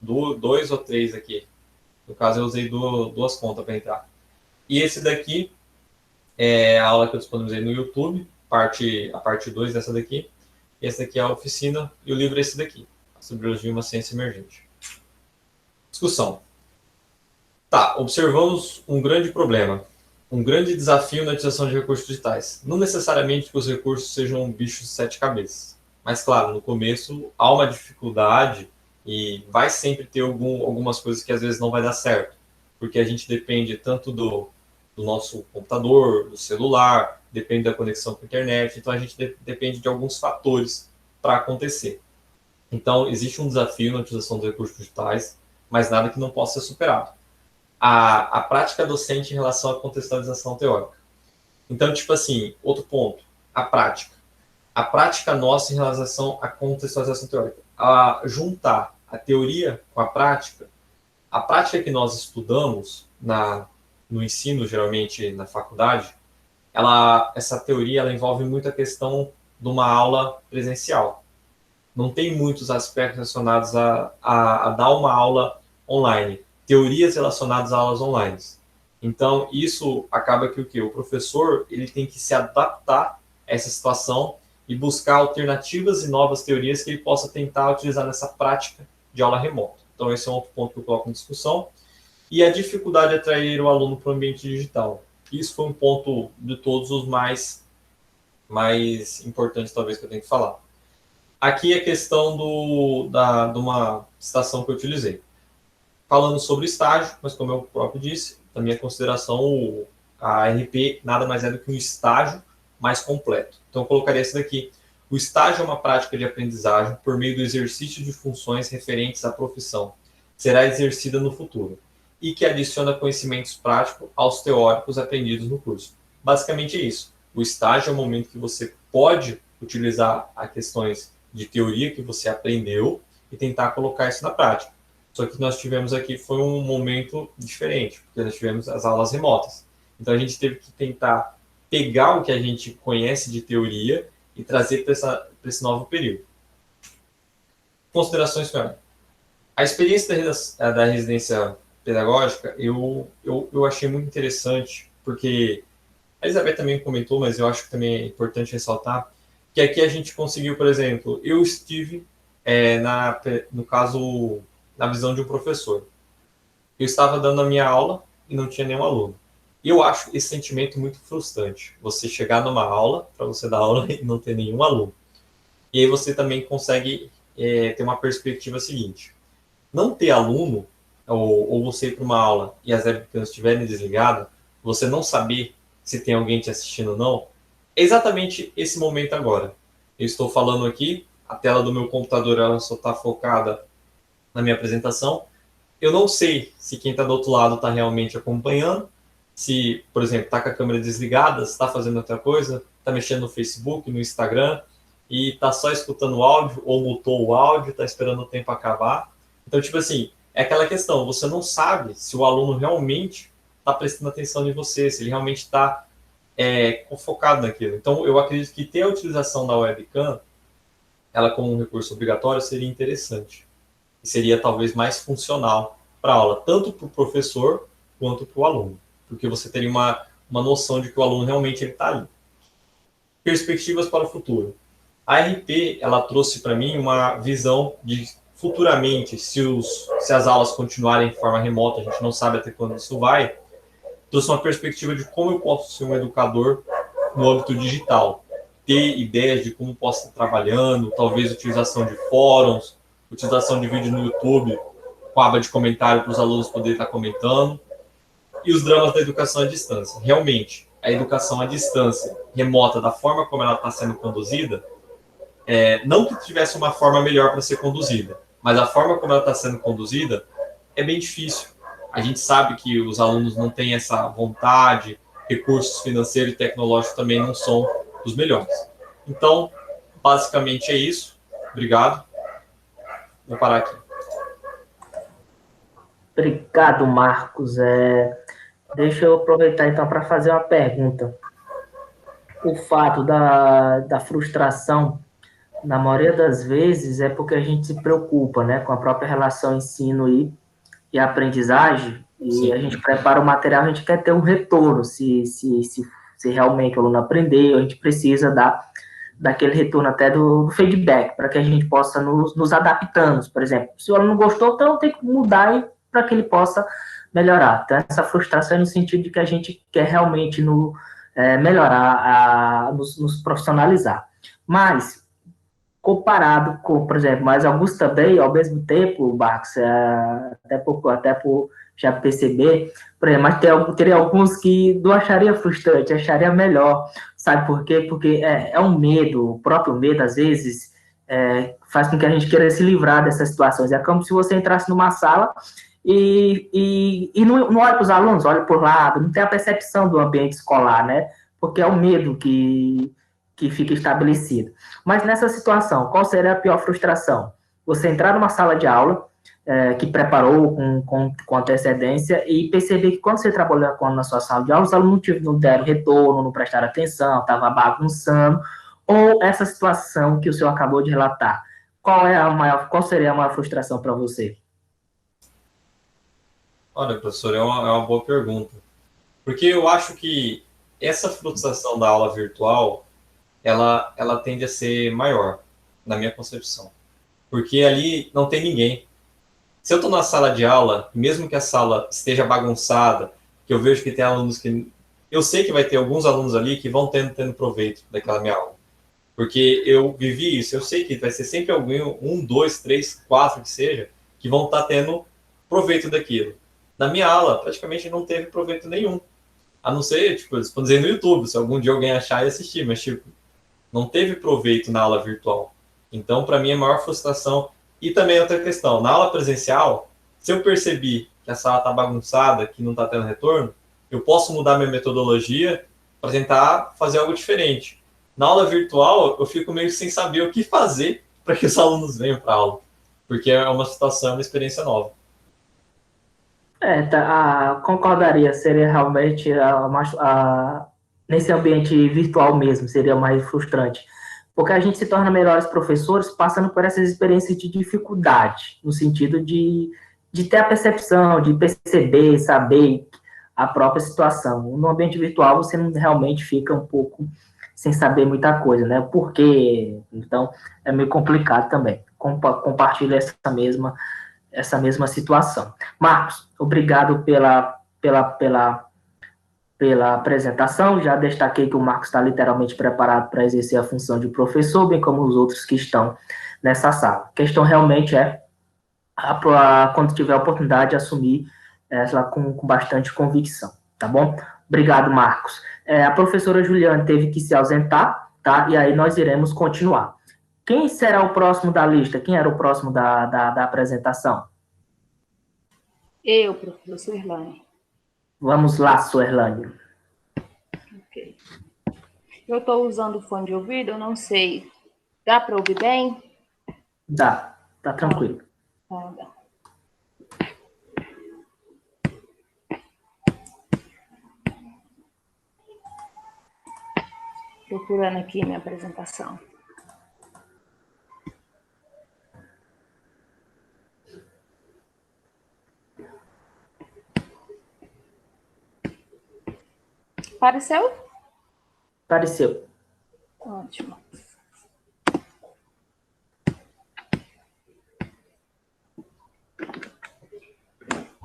2 ou 3 aqui. No caso, eu usei duas contas para entrar. E esse daqui é a aula que eu disponibilizei no YouTube, a parte 2 dessa daqui. E essa daqui é a oficina, e o livro é esse daqui, Astrobiologia, uma ciência emergente. Discussão. Tá, observamos um grande problema, um grande desafio na utilização de recursos digitais. Não necessariamente que os recursos sejam bichos de 7 cabeças. Mas, claro, no começo há uma dificuldade e vai sempre ter algumas coisas que às vezes não vai dar certo. Porque a gente depende tanto do nosso computador, do celular, depende da conexão com a internet, então a gente depende de alguns fatores para acontecer. Então, existe um desafio na utilização dos recursos digitais, mas nada que não possa ser superado. A prática docente em relação à contextualização teórica. Então, tipo assim, outro ponto, a prática. A prática nossa em relação à contextualização teórica. A juntar a teoria com a prática que nós estudamos no ensino, geralmente na faculdade, essa teoria ela envolve muito a questão de uma aula presencial. Não tem muitos aspectos relacionados a dar uma aula online, teorias relacionadas a aulas online. Então, isso acaba que o professor ele tem que se adaptar a essa situação e buscar alternativas e novas teorias que ele possa tentar utilizar nessa prática de aula remota. Então, esse é um outro ponto que eu coloco em discussão. E a dificuldade de atrair o aluno para o ambiente digital. Isso foi um ponto de todos os mais importantes, talvez, que eu tenho que falar. Aqui a questão de uma citação que eu utilizei. Falando sobre estágio, mas como eu próprio disse, na minha consideração, a RP nada mais é do que um estágio mais completo. Então, eu colocaria esse daqui. O estágio é uma prática de aprendizagem por meio do exercício de funções referentes à profissão. Será exercida no futuro. E que adiciona conhecimentos práticos aos teóricos aprendidos no curso. Basicamente é isso. O estágio é o momento que você pode utilizar as questões de teoria que você aprendeu e tentar colocar isso na prática. Só que nós tivemos aqui foi um momento diferente, porque nós tivemos as aulas remotas. Então a gente teve que tentar pegar o que a gente conhece de teoria e trazer para esse novo período. Considerações finais. A experiência da residência pedagógica eu achei muito interessante, porque a Elizabeth também comentou, mas eu acho que também é importante ressaltar, que aqui a gente conseguiu, por exemplo, eu estive, no caso, na visão de um professor. Eu estava dando a minha aula e não tinha nenhum aluno. E eu acho esse sentimento muito frustrante, você chegar numa aula, para você dar aula e não ter nenhum aluno. E aí você também consegue ter uma perspectiva seguinte. Não ter aluno, ou você ir para uma aula e as webcams estiverem desligadas, você não saber se tem alguém te assistindo ou não, é exatamente esse momento agora. Eu estou falando aqui, a tela do meu computador ela só está focada na minha apresentação. Eu não sei se quem está do outro lado está realmente acompanhando, se, por exemplo, está com a câmera desligada, se está fazendo outra coisa, está mexendo no Facebook, no Instagram, e está só escutando o áudio, ou mutou o áudio, está esperando o tempo acabar. Então, tipo assim, é aquela questão, você não sabe se o aluno realmente está prestando atenção em você, se ele realmente está focado naquilo. Então, eu acredito que ter a utilização da webcam, ela como um recurso obrigatório, seria interessante. E seria talvez mais funcional para a aula, tanto para o professor quanto para o aluno. Porque você teria uma noção de que o aluno realmente está ali. Perspectivas para o futuro. A RP, ela trouxe para mim uma visão de futuramente, se as aulas continuarem de forma remota, a gente não sabe até quando isso vai, trouxe uma perspectiva de como eu posso ser um educador no âmbito digital. Ter ideias de como posso estar trabalhando, talvez utilização de fóruns, utilização de vídeo no YouTube, com a aba de comentário para os alunos poderem estar comentando, e os dramas da educação à distância. Realmente, a educação à distância, remota, da forma como ela está sendo conduzida, não que tivesse uma forma melhor para ser conduzida, mas a forma como ela está sendo conduzida é bem difícil. A gente sabe que os alunos não têm essa vontade, recursos financeiros e tecnológicos também não são os melhores. Então, basicamente é isso. Obrigado. Vou parar aqui. Obrigado, Marcos. Deixa eu aproveitar, então, para fazer uma pergunta. O fato da frustração, na maioria das vezes, é porque a gente se preocupa, né, com a própria relação ensino e aprendizagem, e Sim. A gente prepara o material, a gente quer ter um retorno, se realmente o aluno aprendeu, a gente precisa daquele retorno até do feedback, para que a gente possa nos adaptando. Por exemplo, se o aluno não gostou, então tem que mudar para que ele possa melhorar. Então, essa frustração é no sentido de que a gente quer realmente melhorar, nos profissionalizar. Mas, comparado com, por exemplo, mas alguns também, ao mesmo tempo, Marcos, até por já perceber, por exemplo, mas teria alguns que não acharia frustrante, acharia melhor, sabe por quê? Porque é um medo, o próprio medo, às vezes, faz com que a gente queira se livrar dessas situações. É como se você entrasse numa sala e não olha para os alunos, olha por lado, não tem a percepção do ambiente escolar, né? Porque é o medo que fica estabelecido. Mas nessa situação, qual seria a pior frustração? Você entrar numa sala de aula que preparou com antecedência e perceber que quando você trabalhou na sua sala de aula, os alunos não deram retorno, não prestaram atenção, estava bagunçando, ou essa situação que o senhor acabou de relatar. Qual seria a maior frustração para você? Olha, professor, é uma boa pergunta. Porque eu acho que essa frustração da aula virtual, ela tende a ser maior, na minha concepção. Porque ali não tem ninguém. Se eu estou na sala de aula, mesmo que a sala esteja bagunçada, que eu vejo que tem alunos que... Eu sei que vai ter alguns alunos ali que vão tendo proveito daquela minha aula. Porque eu vivi isso, eu sei que vai ser sempre alguém, 1, 2, 3, 4, que seja, que vão estar tendo proveito daquilo. Na minha aula, praticamente não teve proveito nenhum. A não ser, tipo, eles podem dizer no YouTube, se algum dia alguém achar e assistir, mas, tipo, não teve proveito na aula virtual. Então, para mim, a maior frustração... E também outra questão, na aula presencial, se eu percebi que a sala está bagunçada, que não está tendo retorno, eu posso mudar minha metodologia para tentar fazer algo diferente. Na aula virtual, eu fico meio sem saber o que fazer para que os alunos venham para a aula, porque é uma situação, uma experiência nova. Concordaria, seria realmente nesse ambiente virtual mesmo, seria mais frustrante. Porque a gente se torna melhores professores passando por essas experiências de dificuldade, no sentido de ter a percepção, de perceber, saber a própria situação. No ambiente virtual, você não realmente fica um pouco sem saber muita coisa, né? Por quê? Então, é meio complicado também. Compartilho essa mesma situação. Marcos, obrigado pela apresentação. Já destaquei que o Marcos está literalmente preparado para exercer a função de professor, bem como os outros que estão nessa sala. A questão realmente quando tiver a oportunidade, assumir ela com bastante convicção, tá bom? Obrigado, Marcos. A professora Juliane teve que se ausentar, tá? E aí nós iremos continuar. Quem será o próximo da lista? Quem era o próximo da apresentação? Eu, professor Suerlane. Vamos lá, Suerlane. Ok. Eu estou usando o fone de ouvido, eu não sei. Dá para ouvir bem? Dá, tá tranquilo. Dá. Procurando aqui minha apresentação. Apareceu? Apareceu. Ótimo.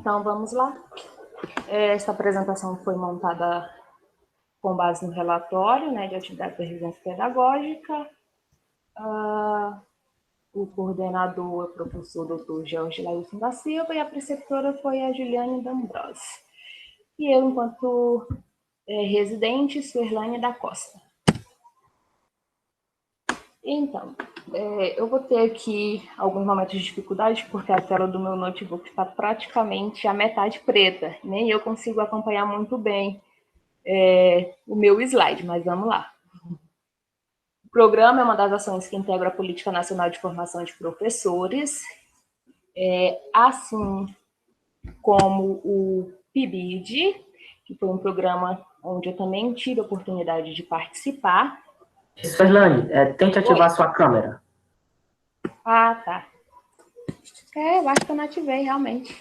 Então, vamos lá. Esta apresentação foi montada com base no relatório, né, de atividade da residência pedagógica. O coordenador é o professor Dr. Jorge Lailson da Silva e a preceptora foi a Juliane D'Ambrosio. E eu, enquanto residente, Suerlane da Costa. Então, eu vou ter aqui alguns momentos de dificuldade, porque a tela do meu notebook está praticamente a metade preta. Nem eu consigo acompanhar muito bem o meu slide, mas vamos lá. O programa é uma das ações que integra a Política Nacional de Formação de Professores, assim como o PIBID, que foi um programa onde eu também tive a oportunidade de participar. Suerlane, tente ativar sua câmera. Ah, tá. Eu acho que eu não ativei, realmente.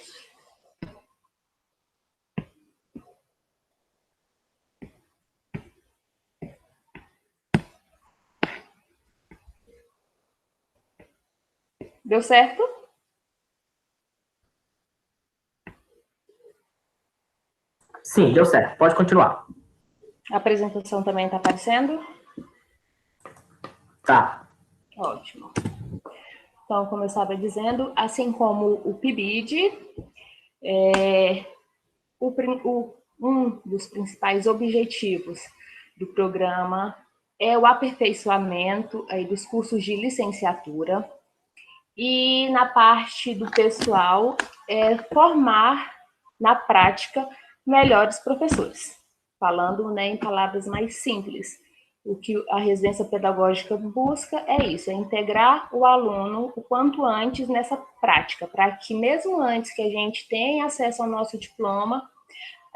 Deu certo? Sim, deu certo. Pode continuar. A apresentação também está aparecendo? Tá. Ótimo. Então, como eu estava dizendo, assim como o PIBID, um dos principais objetivos do programa é o aperfeiçoamento dos cursos de licenciatura e, na parte do pessoal, formar na prática melhores professores. Falando, né, em palavras mais simples, o que a residência pedagógica busca é isso, é integrar o aluno o quanto antes nessa prática, para que mesmo antes que a gente tenha acesso ao nosso diploma,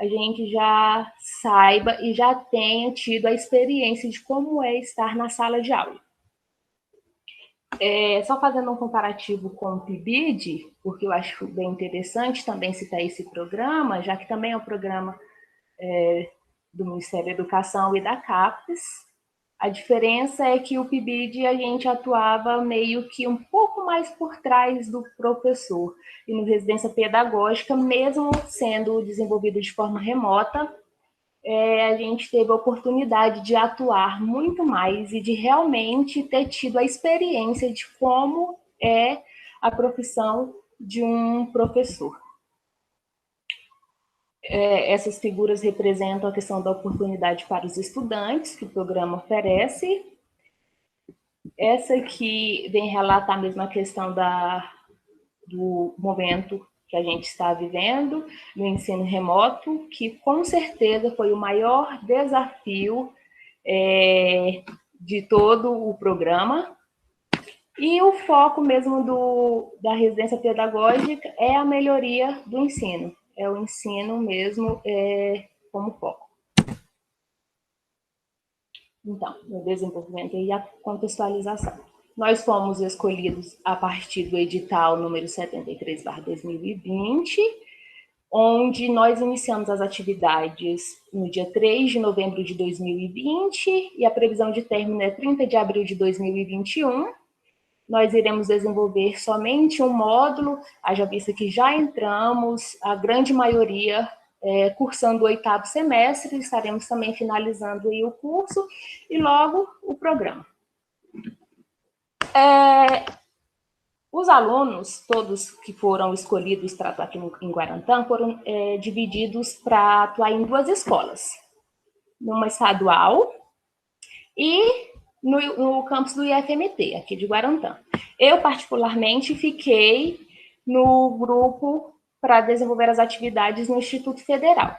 a gente já saiba e já tenha tido a experiência de como é estar na sala de aula. Só fazendo um comparativo com o PIBID, porque eu acho bem interessante também citar esse programa, já que também é um programa do Ministério da Educação e da CAPES. A diferença é que o PIBID a gente atuava meio que um pouco mais por trás do professor. E no residência pedagógica, mesmo sendo desenvolvido de forma remota, a gente teve a oportunidade de atuar muito mais e de realmente ter tido a experiência de como é a profissão de um professor. Essas figuras representam a questão da oportunidade para os estudantes que o programa oferece. Essa aqui vem relatar mesmo a questão do momento que a gente está vivendo no ensino remoto, que com certeza foi o maior desafio de todo o programa. E o foco mesmo da residência pedagógica é a melhoria do ensino. É o ensino mesmo como foco. Então, o desenvolvimento e a contextualização. Nós fomos escolhidos a partir do edital número 73/2020, onde nós iniciamos as atividades no dia 3 de novembro de 2020 e a previsão de término é 30 de abril de 2021. Nós iremos desenvolver somente um módulo, haja vista que já entramos, a grande maioria cursando o 8º semestre, estaremos também finalizando aí o curso e logo o programa. Os alunos, todos que foram escolhidos para atuar aqui em Guarantã, foram divididos para atuar em 2 escolas, numa estadual e no campus do IFMT, aqui de Guarantã. Eu, particularmente, fiquei no grupo para desenvolver as atividades no Instituto Federal.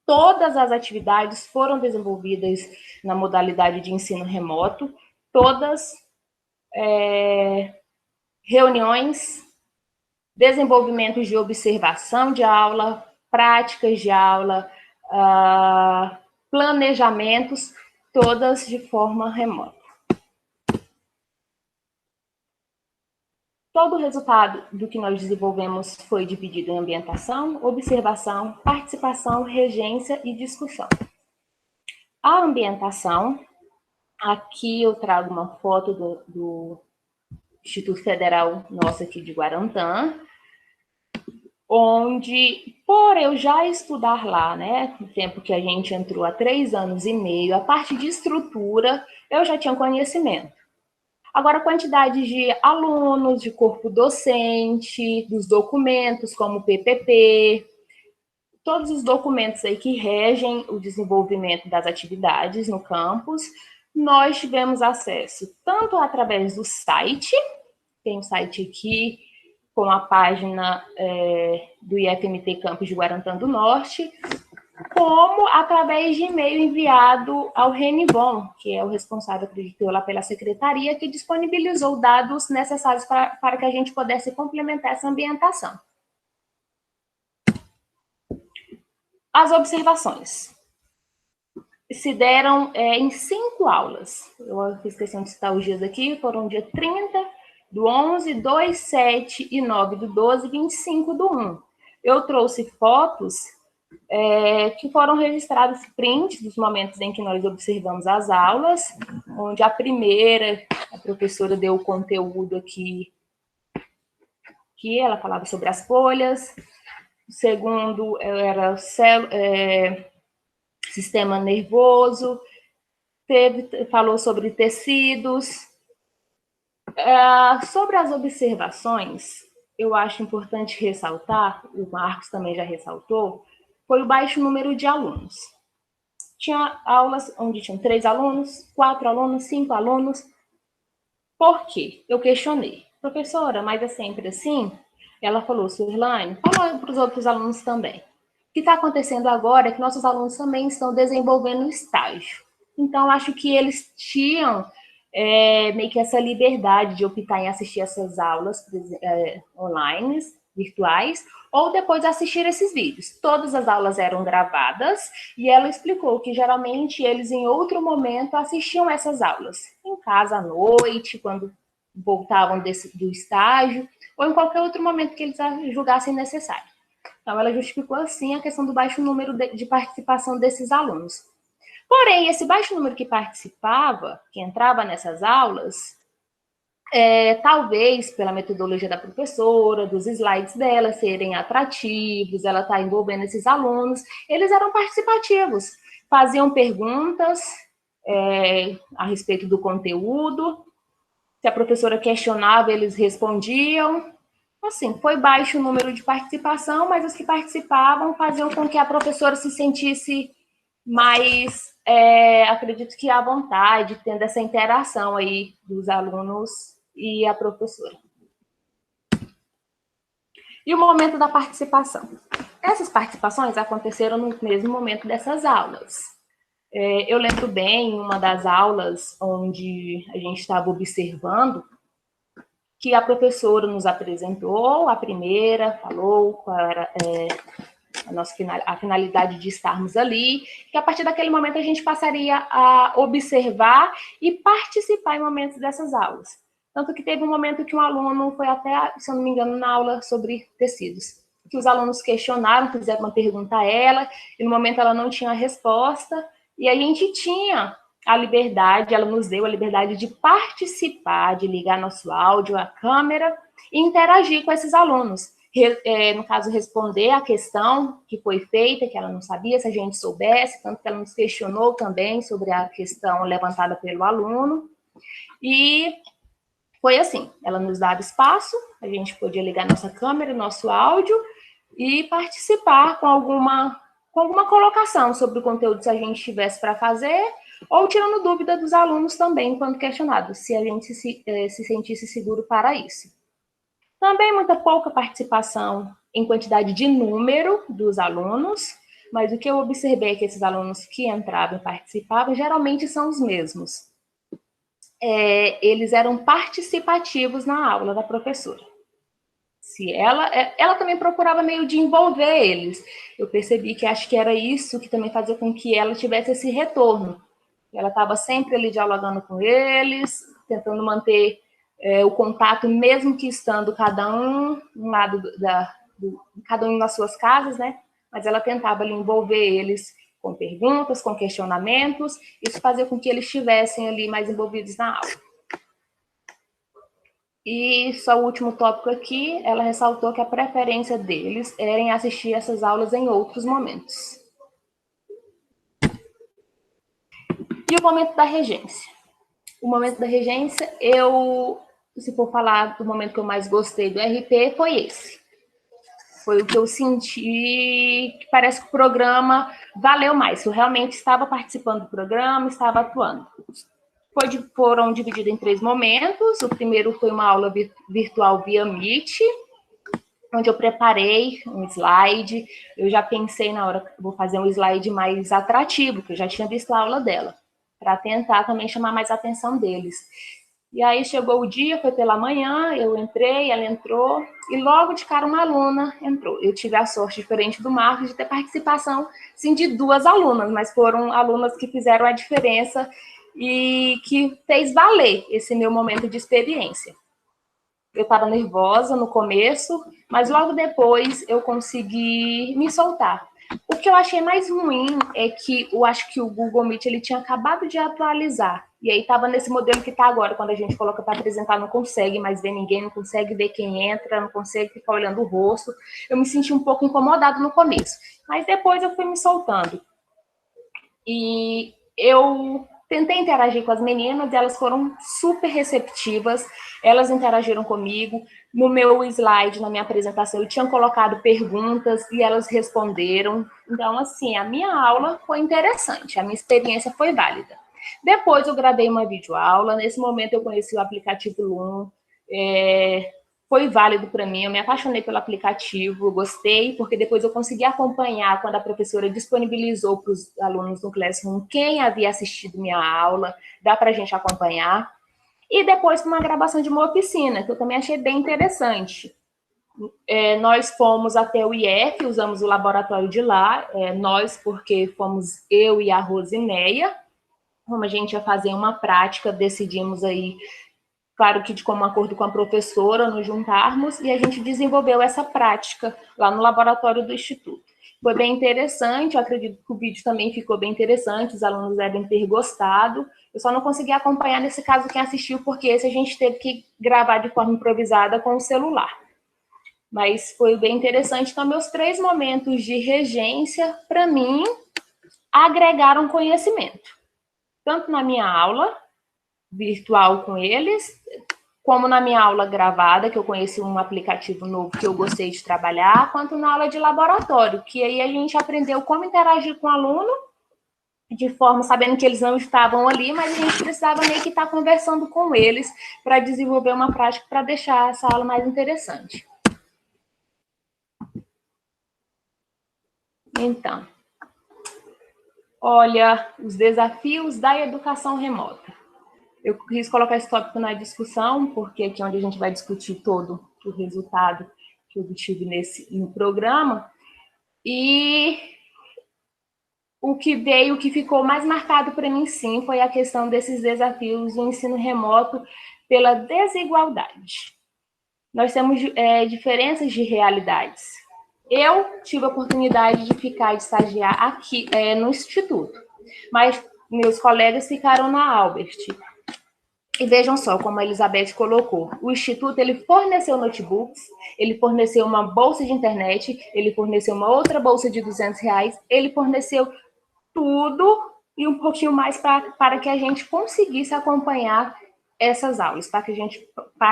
Todas as atividades foram desenvolvidas na modalidade de ensino remoto, todas reuniões, desenvolvimentos de observação de aula, práticas de aula, planejamentos, todas de forma remota. Todo o resultado do que nós desenvolvemos foi dividido em ambientação, observação, participação, regência e discussão. A ambientação, aqui eu trago uma foto do Instituto Federal nosso aqui de Guarantã. onde, por eu já estudar lá, né, no tempo que a gente entrou há 3 anos e meio, a parte de estrutura, eu já tinha conhecimento. Agora, a quantidade de alunos, de corpo docente, dos documentos, como o PPP, todos os documentos aí que regem o desenvolvimento das atividades no campus, nós tivemos acesso tanto através do site, tem um site aqui com a página do IFMT Campus de Guarantã do Norte, como através de e-mail enviado ao Renivon, que é o responsável, acredito eu, lá pela secretaria, que disponibilizou dados necessários para que a gente pudesse complementar essa ambientação. As observações se deram em 5 aulas. Eu fiz questão de citar os dias aqui, foram dia 30 do 11, 2, 7 e 9 do 12, 25 do 1. Eu trouxe fotos que foram registrados prints dos momentos em que nós observamos as aulas, onde a primeira, a professora deu o conteúdo aqui, que ela falava sobre as folhas. O segundo era sistema nervoso, falou sobre tecidos. Sobre as observações, eu acho importante ressaltar, o Marcos também já ressaltou, foi o baixo número de alunos. Tinha aulas onde tinham 3 alunos, 4 alunos, 5 alunos. Por quê? Eu questionei. Professora, mas é sempre assim? Ela falou, Suirlane, fala para os outros alunos também. O que está acontecendo agora é que nossos alunos também estão desenvolvendo estágio. Então, acho que eles tinham meio que essa liberdade de optar em assistir essas aulas online, virtuais, ou depois assistir esses vídeos. Todas as aulas eram gravadas e ela explicou que geralmente eles em outro momento assistiam essas aulas, em casa à noite, quando voltavam do estágio, ou em qualquer outro momento que eles julgassem necessário. Então ela justificou assim a questão do baixo número de participação desses alunos. Porém, esse baixo número que participava, que entrava nessas aulas, talvez pela metodologia da professora, dos slides dela serem atrativos, ela está envolvendo esses alunos, eles eram participativos, faziam perguntas a respeito do conteúdo, se a professora questionava, eles respondiam. Assim, foi baixo o número de participação, mas os que participavam faziam com que a professora se sentisse mais, acredito que à vontade, tendo essa interação aí dos alunos e a professora. E o momento da participação. Essas participações aconteceram no mesmo momento dessas aulas. Eu lembro bem, uma das aulas onde a gente estava observando, que a nos apresentou, a primeira, falou qual era a finalidade de estarmos ali, que a partir daquele momento a gente passaria a observar e participar em momentos dessas aulas. Tanto que teve um momento que um aluno foi até, se eu não me engano, na aula sobre tecidos, que os alunos questionaram, fizeram uma pergunta a ela, e no momento ela não tinha resposta, e a gente tinha a liberdade, ela nos deu a liberdade de participar, de ligar nosso áudio, a câmera, e interagir com esses alunos. No caso, responder a questão que foi feita, que ela não sabia, se a gente soubesse, tanto que ela nos questionou também sobre a questão levantada pelo aluno. E foi assim, ela nos dava espaço, a gente podia ligar nossa câmera, nosso áudio, e participar com alguma colocação sobre o conteúdo que a gente tivesse para fazer, ou tirando dúvida dos alunos também, quando questionados, se a gente se sentisse seguro para isso. Também muita pouca participação em quantidade de número dos alunos, mas o que eu observei é que esses alunos que entravam e participavam geralmente são os mesmos. Eles eram participativos na aula da professora. Se ela também procurava meio de envolver eles. Eu percebi que acho que era isso que também fazia com que ela tivesse esse retorno. Ela estava sempre ali dialogando com eles, tentando manter o contato, mesmo que estando cada um lado cada um nas suas casas, né? Mas ela tentava ali envolver eles com perguntas, com questionamentos, isso fazia com que eles estivessem ali mais envolvidos na aula. E só o último tópico aqui, ela ressaltou que a preferência deles era em assistir essas aulas em outros momentos. E o momento da regência? O momento da regência, se for falar do momento que eu mais gostei do RP, foi esse. Foi o que eu senti, que parece que o programa valeu mais. Eu realmente estava participando do programa, estava atuando. Foram divididos em 3 momentos. O primeiro foi uma aula virtual via Meet, onde eu preparei um slide. Eu já pensei na hora que vou fazer um slide mais atrativo, que eu já tinha visto a aula dela, para tentar também chamar mais a atenção deles. E aí chegou o dia, foi pela manhã, eu entrei, ela entrou, e logo de cara uma aluna entrou. Eu tive a sorte, diferente do Marcos, de ter participação, sim, de 2 alunas, mas foram alunas que fizeram a diferença e que fez valer esse meu momento de experiência. Eu estava nervosa no começo, mas logo depois eu consegui me soltar. O que eu achei mais ruim é que eu acho que o Google Meet ele tinha acabado de atualizar. E aí estava nesse modelo que está agora, quando a gente coloca para apresentar, não consegue mais ver ninguém, não consegue ver quem entra, não consegue ficar olhando o rosto. Eu me senti um pouco incomodado no começo, mas depois eu fui me soltando. E eu tentei interagir com as meninas, elas foram super receptivas, elas interagiram comigo. No meu slide, na minha apresentação, eu tinha colocado perguntas e elas responderam. Então, assim, a minha aula foi interessante, a minha experiência foi válida. Depois eu gravei uma videoaula, nesse momento eu conheci o aplicativo Loom, foi válido para mim, eu me apaixonei pelo aplicativo, gostei, porque depois eu consegui acompanhar quando a professora disponibilizou para os alunos no Classroom quem havia assistido minha aula, dá para a gente acompanhar. E depois uma gravação de uma oficina, que eu também achei bem interessante. Nós fomos até o IF, usamos o laboratório de lá, nós porque fomos eu e a Rosineia, como a gente ia fazer uma prática, decidimos aí, claro que de comum acordo com a professora, nos juntarmos, e a gente desenvolveu essa prática lá no laboratório do Instituto. Foi bem interessante, eu acredito que o vídeo também ficou bem interessante, os alunos devem ter gostado. Eu só não consegui acompanhar nesse caso quem assistiu, porque esse a gente teve que gravar de forma improvisada com o celular. Mas foi bem interessante. Então, meus 3 momentos de regência, para mim, agregaram conhecimento. Tanto na minha aula virtual com eles, como na minha aula gravada, que eu conheci um aplicativo novo que eu gostei de trabalhar, quanto na aula de laboratório, que aí a gente aprendeu como interagir com o aluno, de forma, sabendo que eles não estavam ali, mas a gente precisava meio que estar conversando com eles para desenvolver uma prática para deixar essa aula mais interessante. Então, olha, os desafios da educação remota. Eu quis colocar esse tópico na discussão, porque aqui é onde a gente vai discutir todo o resultado que eu obtive no programa. E o que ficou mais marcado para mim, sim, foi a questão desses desafios do ensino remoto pela desigualdade. Nós temos diferenças de realidades. Eu tive a oportunidade de ficar de estagiar aqui no Instituto, mas meus colegas ficaram na Albert. E vejam só como a Elizabeth colocou. O Instituto ele forneceu notebooks, ele forneceu uma bolsa de internet, ele forneceu uma outra bolsa de R$200, ele forneceu tudo e um pouquinho mais para que a gente conseguisse acompanhar essas aulas, para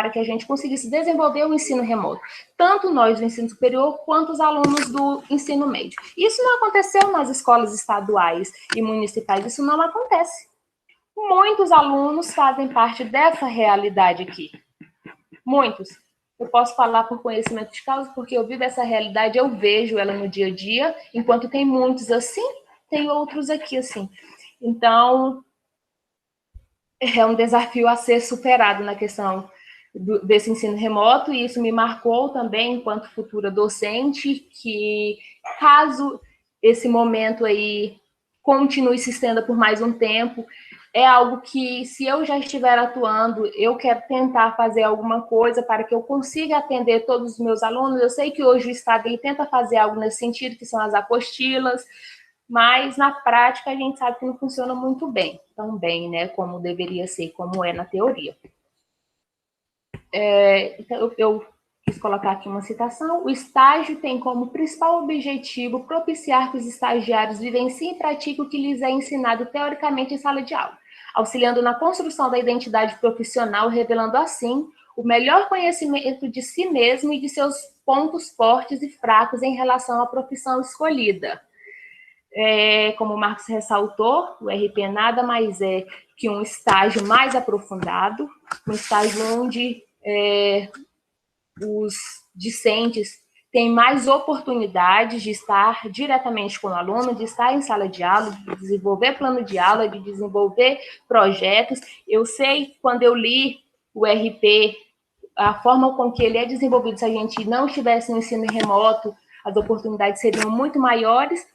que a gente conseguisse desenvolver o ensino remoto. Tanto nós do ensino superior, quanto os alunos do ensino médio. Isso não aconteceu nas escolas estaduais e municipais, isso não acontece. Muitos alunos fazem parte dessa realidade aqui. Muitos. Eu posso falar por conhecimento de causa, porque eu vivo essa realidade, eu vejo ela no dia a dia, enquanto tem muitos assim, tem outros aqui assim. Então, é um desafio a ser superado na questão desse ensino remoto, e isso me marcou também, enquanto futura docente, que caso esse momento aí continue se estenda por mais um tempo, é algo que, se eu já estiver atuando, eu quero tentar fazer alguma coisa para que eu consiga atender todos os meus alunos. Eu sei que hoje o Estado ele tenta fazer algo nesse sentido, que são as apostilas, mas na prática a gente sabe que não funciona muito bem, tão bem, né, como deveria ser, como é na teoria. Então, eu quis colocar aqui uma citação. O estágio tem como principal objetivo propiciar que os estagiários vivenciem e pratiquem o que lhes é ensinado teoricamente em sala de aula, auxiliando na construção da identidade profissional, revelando assim o melhor conhecimento de si mesmo e de seus pontos fortes e fracos em relação à profissão escolhida. Como o Marcos ressaltou, o RP nada mais é que um estágio mais aprofundado, um estágio onde os discentes têm mais oportunidades de estar diretamente com o aluno, de estar em sala de aula, de desenvolver plano de aula, de desenvolver projetos. Eu sei, quando eu li o RP, a forma com que ele é desenvolvido, se a gente não estivesse no ensino remoto, as oportunidades seriam muito maiores,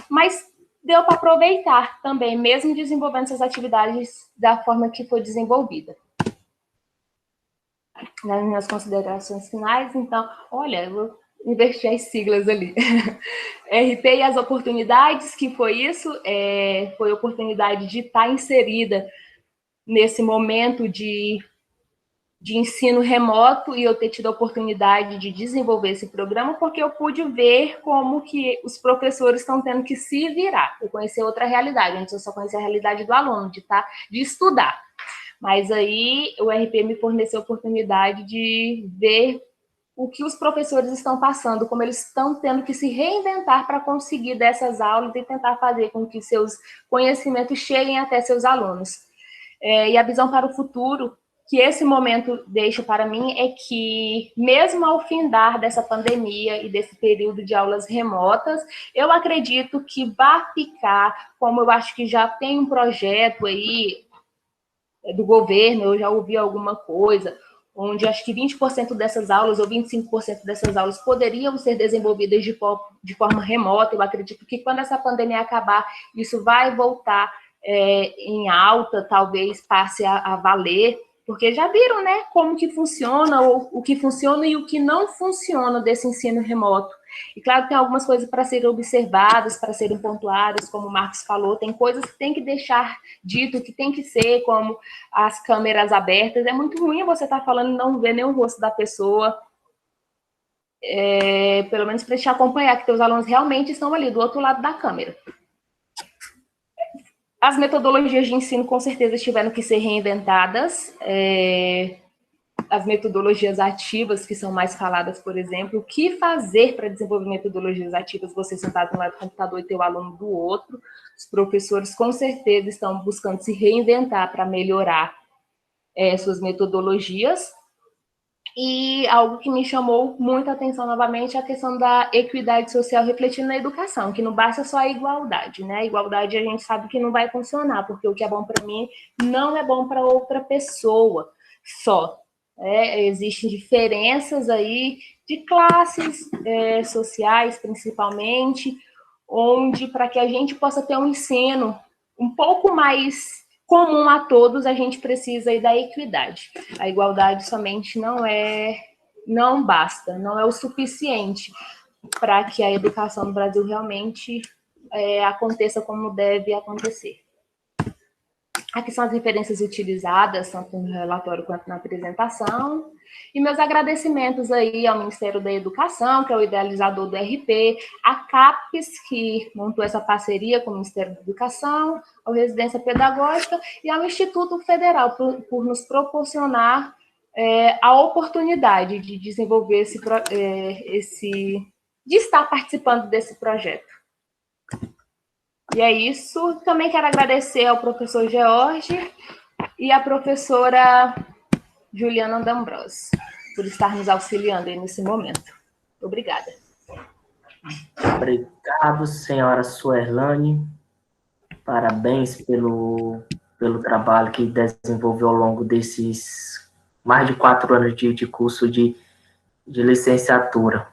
mas deu para aproveitar também, mesmo desenvolvendo essas atividades da forma que foi desenvolvida. Nas minhas considerações finais, então, olha, eu vou inverter as siglas ali. RP e as oportunidades, que foi isso, foi a oportunidade de estar inserida nesse momento de ensino remoto e eu ter tido a oportunidade de desenvolver esse programa, porque eu pude ver como que os professores estão tendo que se virar. Eu conheci outra realidade, antes eu só conhecia a realidade do aluno, de estudar. Mas aí o RP me forneceu a oportunidade de ver o que os professores estão passando, como eles estão tendo que se reinventar para conseguir dessas aulas e tentar fazer com que seus conhecimentos cheguem até seus alunos. E a visão para o futuro que esse momento deixa para mim é que, mesmo ao findar dessa pandemia e desse período de aulas remotas, eu acredito que vai ficar, como eu acho que já tem um projeto aí do governo, eu já ouvi alguma coisa, onde acho que 20% dessas aulas ou 25% dessas aulas poderiam ser desenvolvidas de forma remota. Eu acredito que quando essa pandemia acabar, isso vai voltar em alta, talvez passe a valer, porque já viram, né, como que funciona, o que funciona e o que não funciona desse ensino remoto. E claro, tem algumas coisas para serem observadas, para serem pontuadas, como o Marcos falou, tem coisas que tem que deixar dito, que tem que ser, como as câmeras abertas. É muito ruim você estar falando e não ver nem o rosto da pessoa, pelo menos para te acompanhar, que teus alunos realmente estão ali, do outro lado da câmera. As metodologias de ensino, com certeza, tiveram que ser reinventadas. As metodologias ativas, que são mais faladas, por exemplo, o que fazer para desenvolver metodologias ativas, você sentado de um lado do computador e ter o aluno do outro. Os professores, com certeza, estão buscando se reinventar para melhorar suas metodologias. E algo que me chamou muita atenção novamente é a questão da equidade social refletindo na educação, que não basta só a igualdade, né? A igualdade a gente sabe que não vai funcionar, porque o que é bom para mim não é bom para outra pessoa só. Existem diferenças aí de classes sociais, principalmente, onde para que a gente possa ter um ensino um pouco mais comum a todos, a gente precisa aí da equidade. A igualdade somente não basta, não é o suficiente para que a educação no Brasil realmente aconteça como deve acontecer. Aqui são as referências utilizadas, tanto no relatório quanto na apresentação. E meus agradecimentos aí ao Ministério da Educação, que é o idealizador do RP, a CAPES, que montou essa parceria com o Ministério da Educação, ao Residência Pedagógica, e ao Instituto Federal, por nos proporcionar a oportunidade de desenvolver de estar participando desse projeto. E é isso. Também quero agradecer ao professor George e à professora Juliana D'Ambrosio por estar nos auxiliando aí nesse momento. Obrigada. Obrigado, senhora Suerlane. Parabéns pelo trabalho que desenvolveu ao longo desses mais de 4 anos de curso de licenciatura.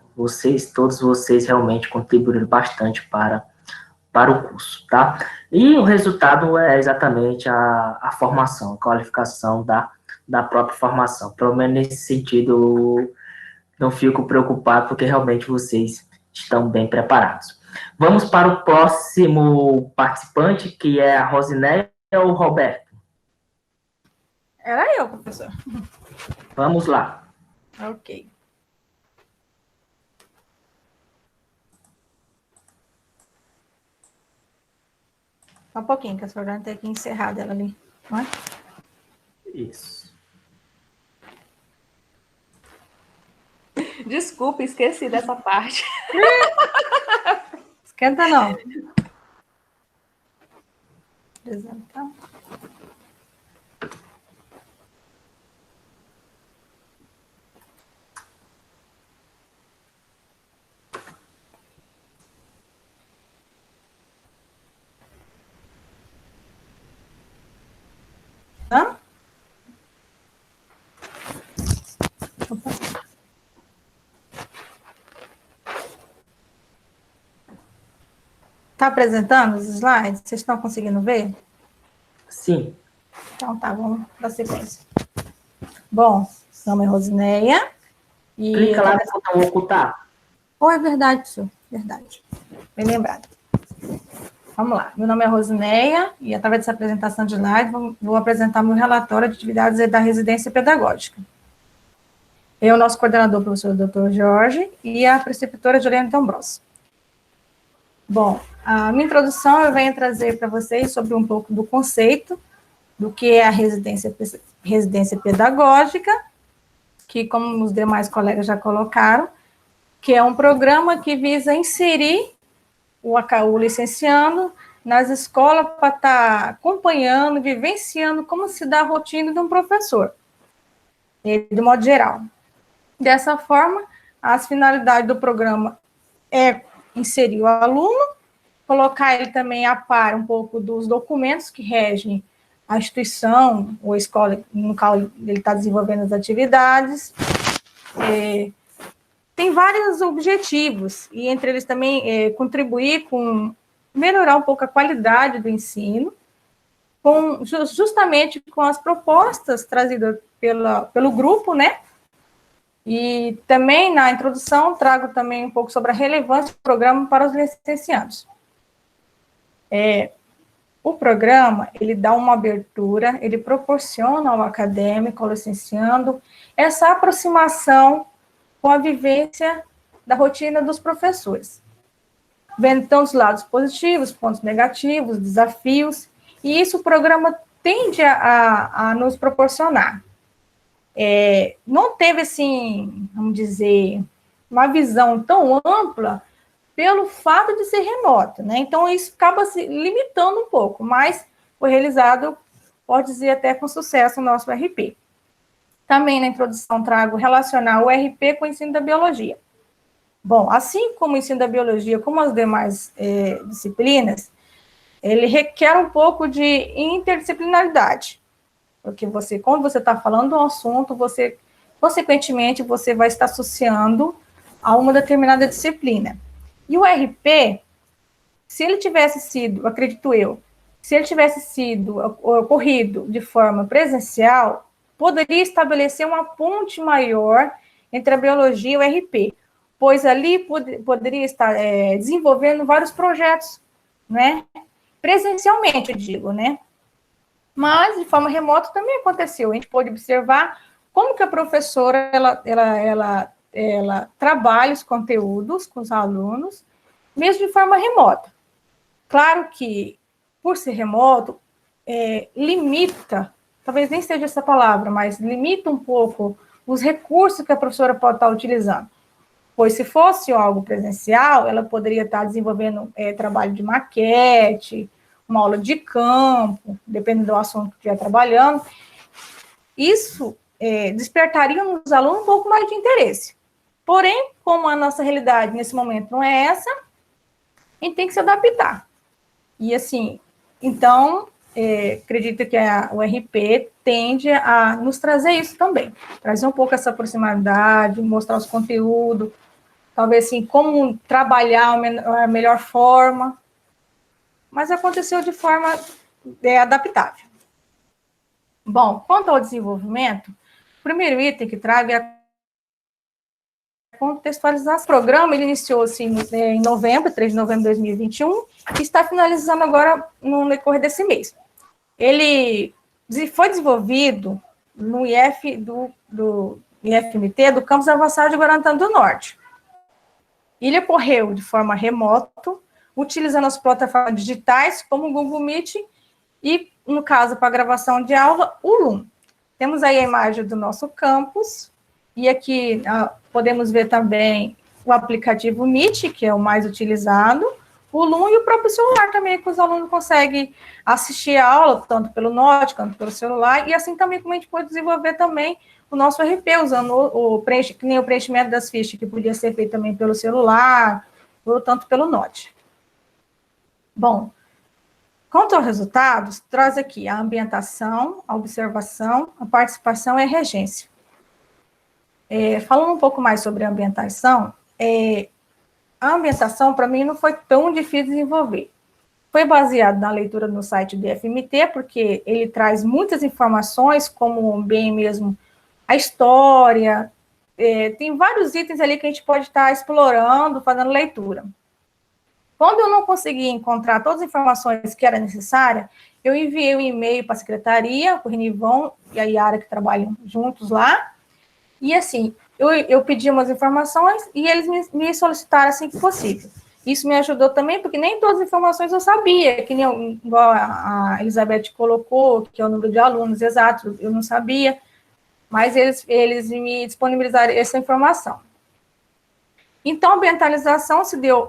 Todos vocês realmente contribuíram bastante para o curso, tá? E o resultado é exatamente a formação, a qualificação da própria formação. Pelo menos nesse sentido, não fico preocupado, porque realmente vocês estão bem preparados. Vamos para o próximo participante, que é a Rosinéia ou o Roberto? Era eu, professor. Vamos lá. Ok. Só um pouquinho, que a senhora tem que encerrar dela ali. Não é? Isso. Desculpa, esqueci dessa parte. Esquenta não. Apresentar. Hã? Está apresentando os slides? Vocês estão conseguindo ver? Sim. Então tá, vamos dar sequência. Bom, meu nome é Rosineia. E Clica lá no botão ocultar. Oh, é verdade, senhor. Verdade. Bem lembrado. Vamos lá. Meu nome é Rosineia e, através dessa apresentação de slide, vou apresentar meu relatório de atividades da residência pedagógica. Eu, nosso coordenador, o professor Dr. Jorge, e a preceptora Juliana Tombroso. Bom, a minha introdução eu venho trazer para vocês sobre um pouco do conceito do que é a residência pedagógica, que, como os demais colegas já colocaram, que é um programa que visa inserir o licenciando nas escolas para estar acompanhando, vivenciando como se dá a rotina de um professor, de modo geral. Dessa forma, as finalidades do programa é inserir o aluno, colocar ele também a par um pouco dos documentos que regem a instituição ou a escola no qual ele está desenvolvendo as atividades. Tem vários objetivos, e entre eles também contribuir com melhorar um pouco a qualidade do ensino, justamente com as propostas trazidas pelo grupo, né? E também, na introdução, trago também um pouco sobre a relevância do programa para os licenciados. O programa, ele dá uma abertura, ele proporciona ao acadêmico, ao licenciando, essa aproximação com a vivência da rotina dos professores. Vendo então os lados positivos, pontos negativos, desafios, e isso o programa tende a nos proporcionar. Não teve, assim, vamos dizer, uma visão tão ampla pelo fato de ser remoto, né? Então, isso acaba se limitando um pouco, mas foi realizado, pode dizer, até com sucesso o nosso RP. Também na introdução trago relacionar o RP com o ensino da biologia. Bom, assim como o ensino da biologia, como as demais disciplinas, ele requer um pouco de interdisciplinaridade, porque quando você está falando de um assunto, consequentemente, você vai estar associando a uma determinada disciplina. E o RP, se ele tivesse sido, acredito eu, se ele tivesse sido ocorrido de forma presencial, poderia estabelecer uma ponte maior entre a biologia e o RP, pois ali poderia estar desenvolvendo vários projetos, né? Presencialmente, eu digo, né? Mas, de forma remota, também aconteceu. A gente pôde observar como que a professora, ela trabalha os conteúdos com os alunos, mesmo de forma remota. Claro que, por ser remoto, limita, talvez nem seja essa palavra, mas limita um pouco os recursos que a professora pode estar utilizando. Pois, se fosse algo presencial, ela poderia estar desenvolvendo trabalho de maquete, uma aula de campo, dependendo do assunto que estiver trabalhando. Isso despertaria nos alunos um pouco mais de interesse. Porém, como a nossa realidade nesse momento não é essa, a gente tem que se adaptar. E assim, então, acredito que o RP tende a nos trazer isso também, trazer um pouco essa proximidade, mostrar os conteúdos, talvez assim, como trabalhar a melhor forma, mas aconteceu de forma adaptável. Bom, quanto ao desenvolvimento, o primeiro item que trago é a contextualização. O programa ele iniciou-se em novembro, 3 de novembro de 2021, e está finalizando agora no decorrer desse mês. Ele foi desenvolvido no IF IFMT do campus avançado de Guarantã do Norte. Ele ocorreu de forma remota, utilizando as plataformas digitais, como o Google Meet, e, no caso, para gravação de aula, o Loom. Temos aí a imagem do nosso campus, e aqui podemos ver também o aplicativo Meet, que é o mais utilizado, o Loom e o próprio celular também, que os alunos conseguem assistir a aula, tanto pelo Note, quanto pelo celular, e assim também como a gente pode desenvolver também o nosso RP, usando que nem o preenchimento das fichas, que podia ser feito também pelo celular, ou tanto pelo Note. Bom, quanto aos resultados, traz aqui a ambientação, a observação, a participação e a regência. Falando um pouco mais sobre a ambientação, a ambientação, para mim, não foi tão difícil de desenvolver. Foi baseado na leitura no site do IFMT, porque ele traz muitas informações, como bem mesmo a história, tem vários itens ali que a gente pode estar explorando, fazendo leitura. Quando eu não consegui encontrar todas as informações que era necessária, eu enviei um e-mail para a secretaria, para o Renivon e a Yara, que trabalham juntos lá, e assim, eu pedi umas informações e eles me solicitaram assim que possível. Isso me ajudou também, porque nem todas as informações eu sabia, que nem igual a Elizabeth colocou, que é o número de alunos exato, eu não sabia, mas eles me disponibilizaram essa informação. Então, a ambientalização se deu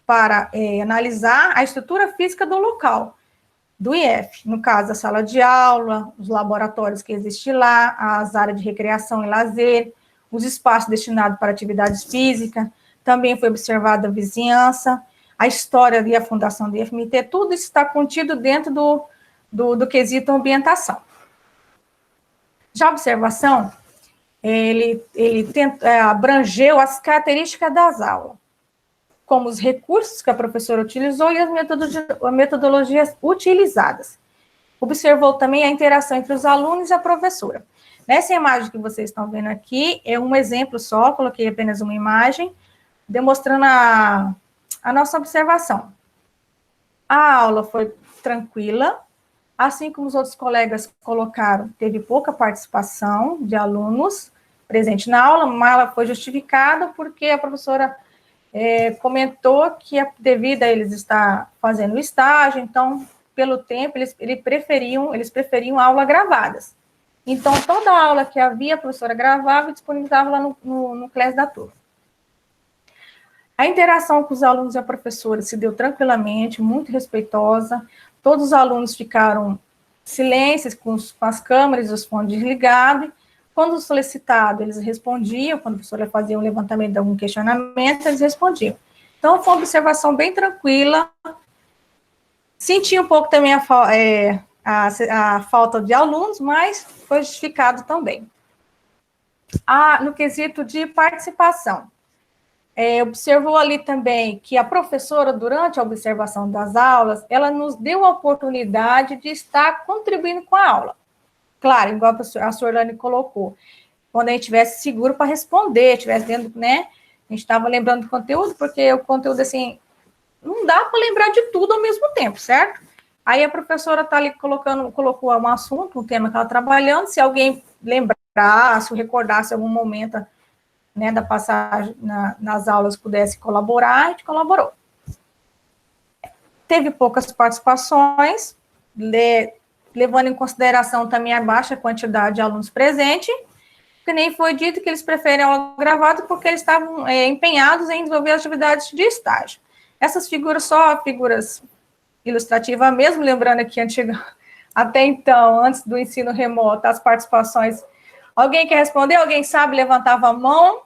para analisar a estrutura física do local, do IF, no caso, a sala de aula, os laboratórios que existem lá, as áreas de recreação e lazer, os espaços destinados para atividades físicas, também foi observada a vizinhança, a história e a fundação do IFMT, tudo isso está contido dentro do quesito ambientação. Já a observação, ele abrangeu as características das aulas, como os recursos que a professora utilizou e as metodologias utilizadas. Observou também a interação entre os alunos e a professora. Nessa imagem que vocês estão vendo aqui, é um exemplo só, coloquei apenas uma imagem, demonstrando a nossa observação. A aula foi tranquila, assim como os outros colegas colocaram, teve pouca participação de alunos presentes na aula, mas ela foi justificada porque a professora comentou que devido a eles estar fazendo estágio, então, pelo tempo, eles preferiam aula gravadas. Então, toda a aula que havia, a professora gravava e disponibilizava lá no Class da turma. A interação com os alunos e a professora se deu tranquilamente, muito respeitosa, todos os alunos ficaram silêncios, com as câmeras e os fones desligados. Quando solicitado, eles respondiam, quando a professora fazia um levantamento de algum questionamento, eles respondiam. Então, foi uma observação bem tranquila. Senti um pouco também a falta de alunos, mas foi justificado também. No quesito de participação, observou ali também que a professora, durante a observação das aulas, ela nos deu a oportunidade de estar contribuindo com a aula. Claro, igual a Sorlane colocou, quando a gente estivesse seguro para responder, estivesse dentro, né? A gente estava lembrando do conteúdo, porque o conteúdo, assim, não dá para lembrar de tudo ao mesmo tempo, certo? Aí a professora está ali colocou um assunto, um tema que ela está trabalhando, se alguém lembrasse, recordasse algum momento, né, da passagem nas aulas, pudesse colaborar, a gente colaborou. Teve poucas participações, levando em consideração também a baixa quantidade de alunos presentes, que nem foi dito que eles preferem aula gravada porque eles estavam empenhados em desenvolver atividades de estágio. Essas figuras, só figuras ilustrativas mesmo, lembrando que até então, antes do ensino remoto, as participações, alguém quer responder? Alguém sabe? Levantava a mão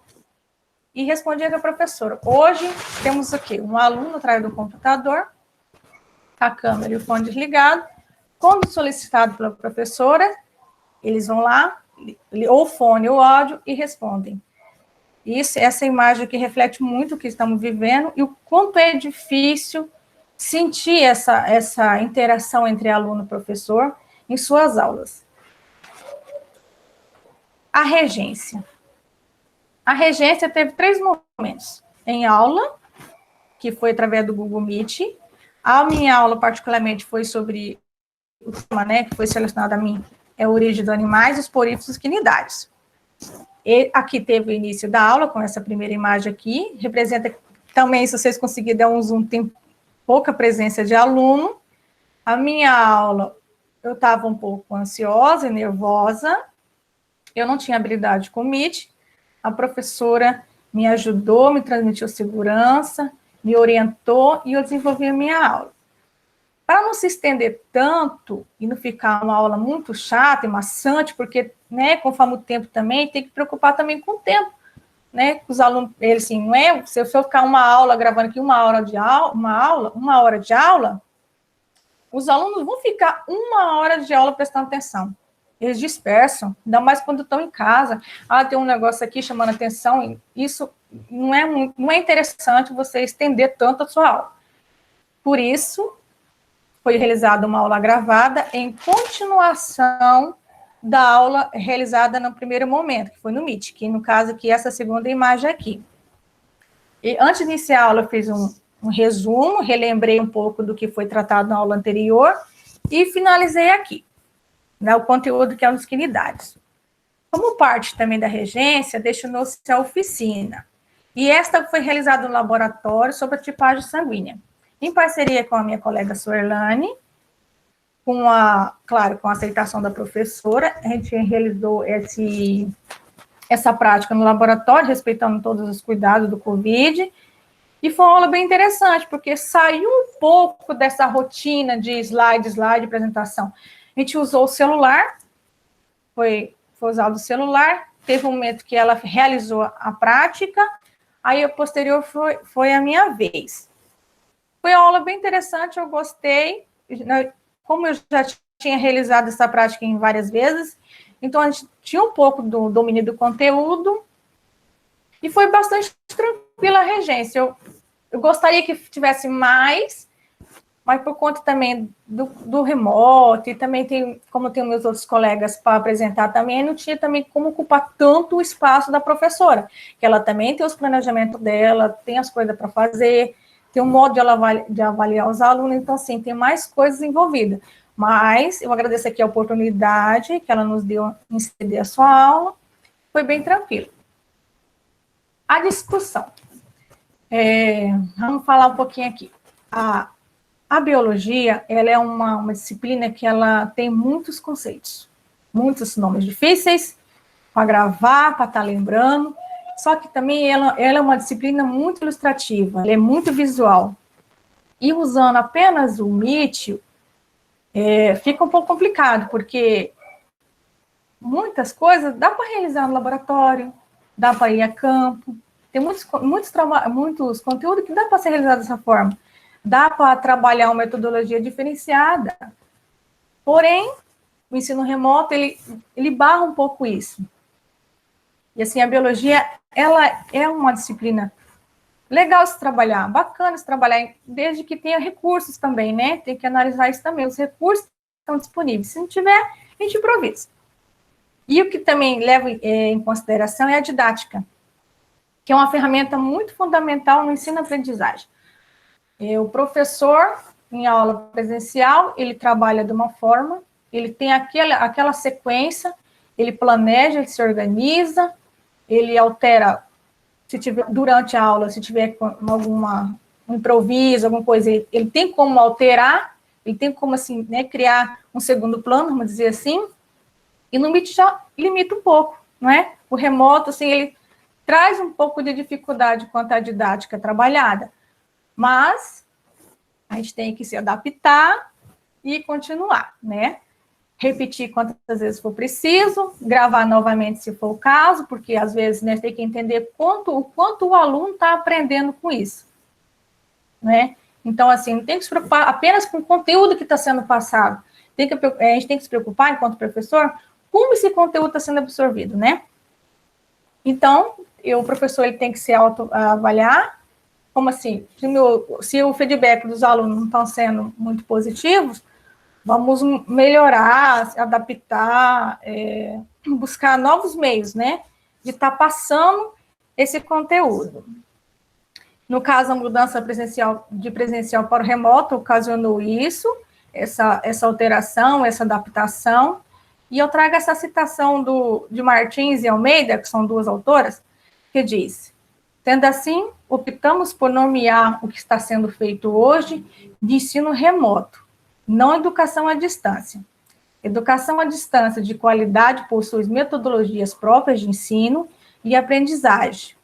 e respondia com a professora. Hoje, temos aqui um aluno atrás do computador, a câmera e o fone desligado. Quando solicitado pela professora, eles vão lá, ou o fone ou o áudio, e respondem. Essa imagem aqui reflete muito o que estamos vivendo e o quanto é difícil sentir essa interação entre aluno e professor em suas aulas. A regência. A regência teve 3 momentos. Em aula, que foi através do Google Meet. A minha aula, particularmente, foi sobre o tema, né, que foi selecionado a mim, é a origem dos animais, os poríferos e os quinidários. E aqui teve o início da aula, com essa primeira imagem aqui, representa também, se vocês conseguirem dar um zoom, tem pouca presença de aluno. A minha aula, eu estava um pouco ansiosa e nervosa, eu não tinha habilidade com o Meet, a professora me ajudou, me transmitiu segurança, me orientou e eu desenvolvi a minha aula. Para não se estender tanto e não ficar uma aula muito chata e maçante, porque, né, conforme o tempo também, tem que preocupar também com o tempo, né, os alunos, eles assim, não é, se eu for ficar uma aula, gravando aqui uma hora de aula, os alunos vão ficar uma hora de aula prestando atenção. Eles dispersam, ainda mais quando estão em casa. Ah, tem um negócio aqui chamando atenção, isso não é interessante você estender tanto a sua aula. Por isso, foi realizada uma aula gravada em continuação da aula realizada no primeiro momento, que foi no Meet, que no caso aqui, essa segunda imagem aqui. E antes de iniciar a aula, eu fiz um resumo, relembrei um pouco do que foi tratado na aula anterior e finalizei aqui, né, o conteúdo que é as unidades. Como parte também da regência, destinou-se a oficina. E esta foi realizada no laboratório sobre a tipagem sanguínea, em parceria com a minha colega Suerlane, claro, com a aceitação da professora. A gente realizou essa prática no laboratório, respeitando todos os cuidados do Covid, e foi uma aula bem interessante, porque saiu um pouco dessa rotina de slide, apresentação. A gente usou o celular, foi usado o celular, teve um momento que ela realizou a prática, aí a posterior foi a minha vez. Foi uma aula bem interessante, eu gostei, como eu já tinha realizado essa prática em várias vezes, então a gente tinha um pouco do domínio do conteúdo, e foi bastante tranquila a regência. Eu gostaria que tivesse mais, mas por conta também do remoto, e também como tem meus outros colegas para apresentar também, não tinha também como ocupar tanto o espaço da professora, que ela também tem os planejamentos dela, tem as coisas para fazer, tem um modo de avaliar os alunos, então, assim, tem mais coisas envolvidas. Mas eu agradeço aqui a oportunidade que ela nos deu em ceder a sua aula, foi bem tranquilo. A discussão. Vamos falar um pouquinho aqui. A biologia, ela é uma disciplina que ela tem muitos conceitos, muitos nomes difíceis para gravar, para estar lembrando, só que também ela é uma disciplina muito ilustrativa, ela é muito visual. E usando apenas o Meet, fica um pouco complicado, porque muitas coisas dá para realizar no laboratório, dá para ir a campo, tem muitos conteúdos que dá para ser realizado dessa forma. Dá para trabalhar uma metodologia diferenciada. Porém, o ensino remoto, ele barra um pouco isso. E, assim, a biologia, ela é uma disciplina legal de se trabalhar, bacana de se trabalhar, desde que tenha recursos também, né? Tem que analisar isso também. Os recursos estão disponíveis. Se não tiver, a gente improvisa. E o que também leva em consideração é a didática, que é uma ferramenta muito fundamental no ensino-aprendizagem. O professor, em aula presencial, ele trabalha de uma forma, ele tem aquela sequência, ele planeja, ele se organiza, ele altera, se tiver, durante a aula, se tiver um improviso, alguma coisa, ele tem como alterar, ele tem como, assim, né, criar um segundo plano, vamos dizer assim, e no Meet já limita um pouco, não é? O remoto, assim, ele traz um pouco de dificuldade quanto à didática trabalhada, mas a gente tem que se adaptar e continuar, né? Repetir quantas vezes for preciso, gravar novamente se for o caso, porque às vezes, né, tem que entender o quanto o aluno está aprendendo com isso, né? Então, assim, não tem que se preocupar apenas com o conteúdo que está sendo passado. A gente tem que se preocupar, enquanto professor, como esse conteúdo está sendo absorvido, né? Então, o professor ele tem que se autoavaliar. Como assim? Se o feedback dos alunos não estão sendo muito positivos, vamos melhorar, adaptar, buscar novos meios, né? De estar passando esse conteúdo. No caso, a mudança de presencial para o remoto ocasionou isso, essa alteração, essa adaptação. E eu trago essa citação de Martins e Almeida, que são duas autoras, que diz: tendo assim, optamos por nomear o que está sendo feito hoje de ensino remoto, não educação à distância. Educação à distância de qualidade possui metodologias próprias de ensino e aprendizagem,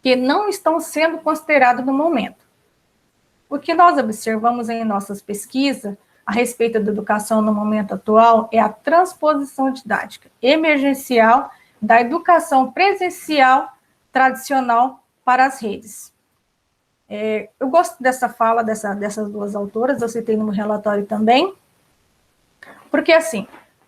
que não estão sendo consideradas no momento. O que nós observamos em nossas pesquisas a respeito da educação no momento atual é a transposição didática emergencial da educação presencial tradicional para as redes. Eu gosto dessa fala dessas duas autoras, eu citei no relatório também, porque, assim,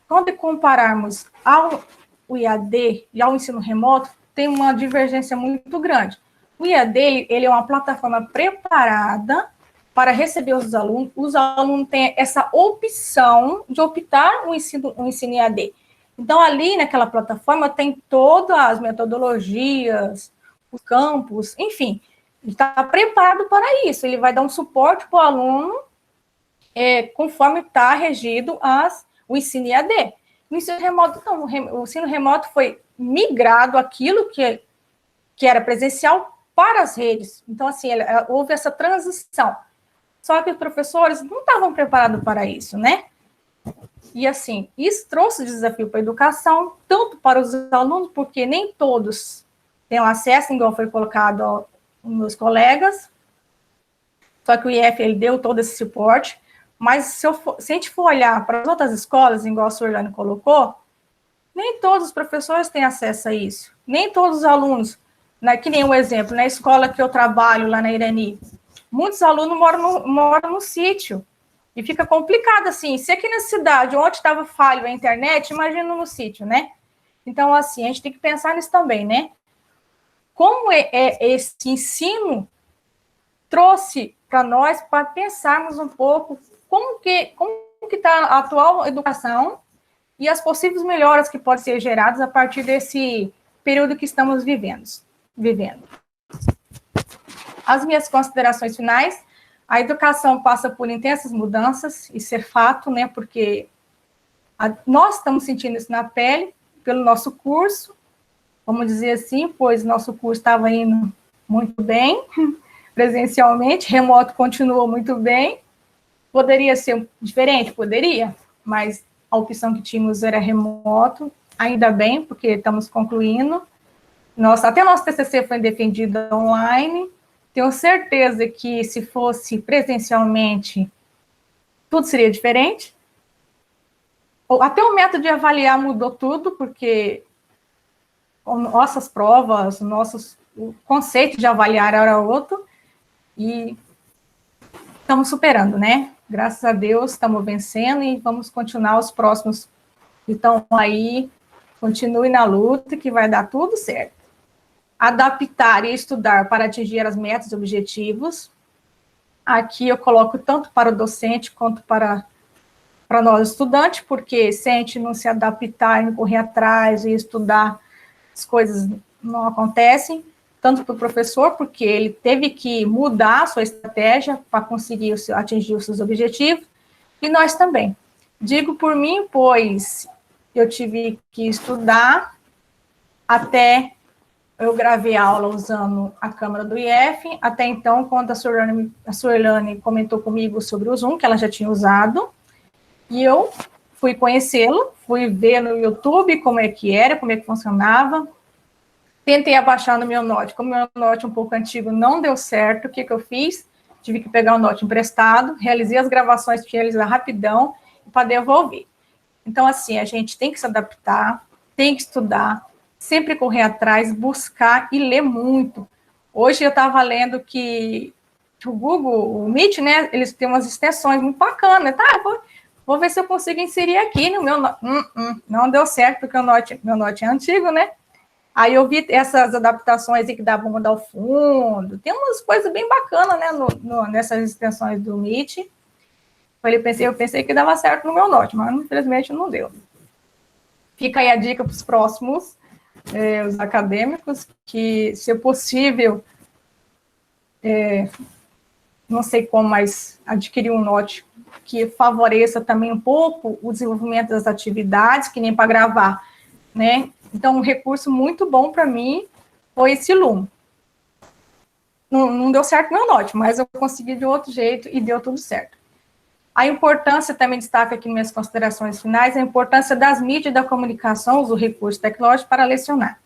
quando compararmos ao IAD e ao ensino remoto, tem uma divergência muito grande. O IAD, ele é uma plataforma preparada para receber os alunos têm essa opção de optar o ensino IAD. Então, ali naquela plataforma tem todas as metodologias, os campos, enfim, ele está preparado para isso, ele vai dar um suporte para o aluno conforme está regido o ensino IAD. O ensino remoto, não, o ensino remoto foi migrado aquilo que era presencial para as redes. Então, assim, houve essa transição. Só que os professores não estavam preparados para isso, né? E, assim, isso trouxe desafio para a educação, tanto para os alunos, porque nem todos têm acesso, igual foi colocado aos meus colegas, só que o IF, ele deu todo esse suporte, mas se a gente for olhar para as outras escolas, igual a Suerlane colocou, nem todos os professores têm acesso a isso, nem todos os alunos, que nem um exemplo, na escola que eu trabalho, lá na Irani, muitos alunos moram no sítio, e fica complicado, assim, se aqui na cidade, onde estava falho a internet, imagina no sítio, né? Então, assim, a gente tem que pensar nisso também, né? Como esse ensino trouxe para nós, para pensarmos um pouco como que está a atual educação e as possíveis melhoras que podem ser geradas a partir desse período que estamos vivendo. As minhas considerações finais: a educação passa por intensas mudanças, isso é fato, né, porque nós estamos sentindo isso na pele, pelo nosso curso, vamos dizer assim, pois nosso curso estava indo muito bem, presencialmente, remoto continuou muito bem. Poderia ser diferente? Poderia, mas a opção que tínhamos era remoto, ainda bem, porque estamos concluindo. Até nosso TCC foi defendido online. Tenho certeza que, se fosse presencialmente, tudo seria diferente. Até o método de avaliar mudou tudo, porque nossas provas, o conceito de avaliar era outro, e estamos superando, né? Graças a Deus, estamos vencendo e vamos continuar os próximos que estão aí. Continue na luta, que vai dar tudo certo. Adaptar e estudar para atingir as metas e objetivos. Aqui eu coloco tanto para o docente quanto para nós estudantes, porque se a gente não se adaptar e correr atrás e estudar, as coisas não acontecem. Tanto para o professor, porque ele teve que mudar a sua estratégia para conseguir atingir os seus objetivos, e nós também. Digo por mim, pois eu tive que estudar até eu gravei aula usando a câmera do IF, até então, quando a Suerlane comentou comigo sobre o Zoom, que ela já tinha usado, e eu fui conhecê-lo, fui ver no YouTube como é que era, como é que funcionava. Tentei abaixar no meu Note, como meu Note um pouco antigo não deu certo, o que eu fiz? Tive que pegar o Note emprestado, realizei as gravações, finalizar rapidão, para devolver. Então, assim, a gente tem que se adaptar, tem que estudar, sempre correr atrás, buscar e ler muito. Hoje eu estava lendo que o Google, o Meet, né, eles têm umas extensões muito bacanas, tá? Vou ver se eu consigo inserir aqui no meu Note. Não deu certo, porque meu Note é antigo, né? Aí eu vi essas adaptações aí que dá para mudar o fundo. Tem umas coisas bem bacanas, né, nessas extensões do Meet. Eu pensei que dava certo no meu Note, mas infelizmente não deu. Fica aí a dica para os próximos, os acadêmicos, que, se possível, não sei como, mas adquirir um Note que favoreça também um pouco o desenvolvimento das atividades, que nem para gravar, né? Então, um recurso muito bom para mim foi esse Loom. Não deu certo meu Note, mas eu consegui de outro jeito e deu tudo certo. A importância, também destaca aqui minhas considerações finais, a importância das mídias e da comunicação, do recurso tecnológico para lecionar.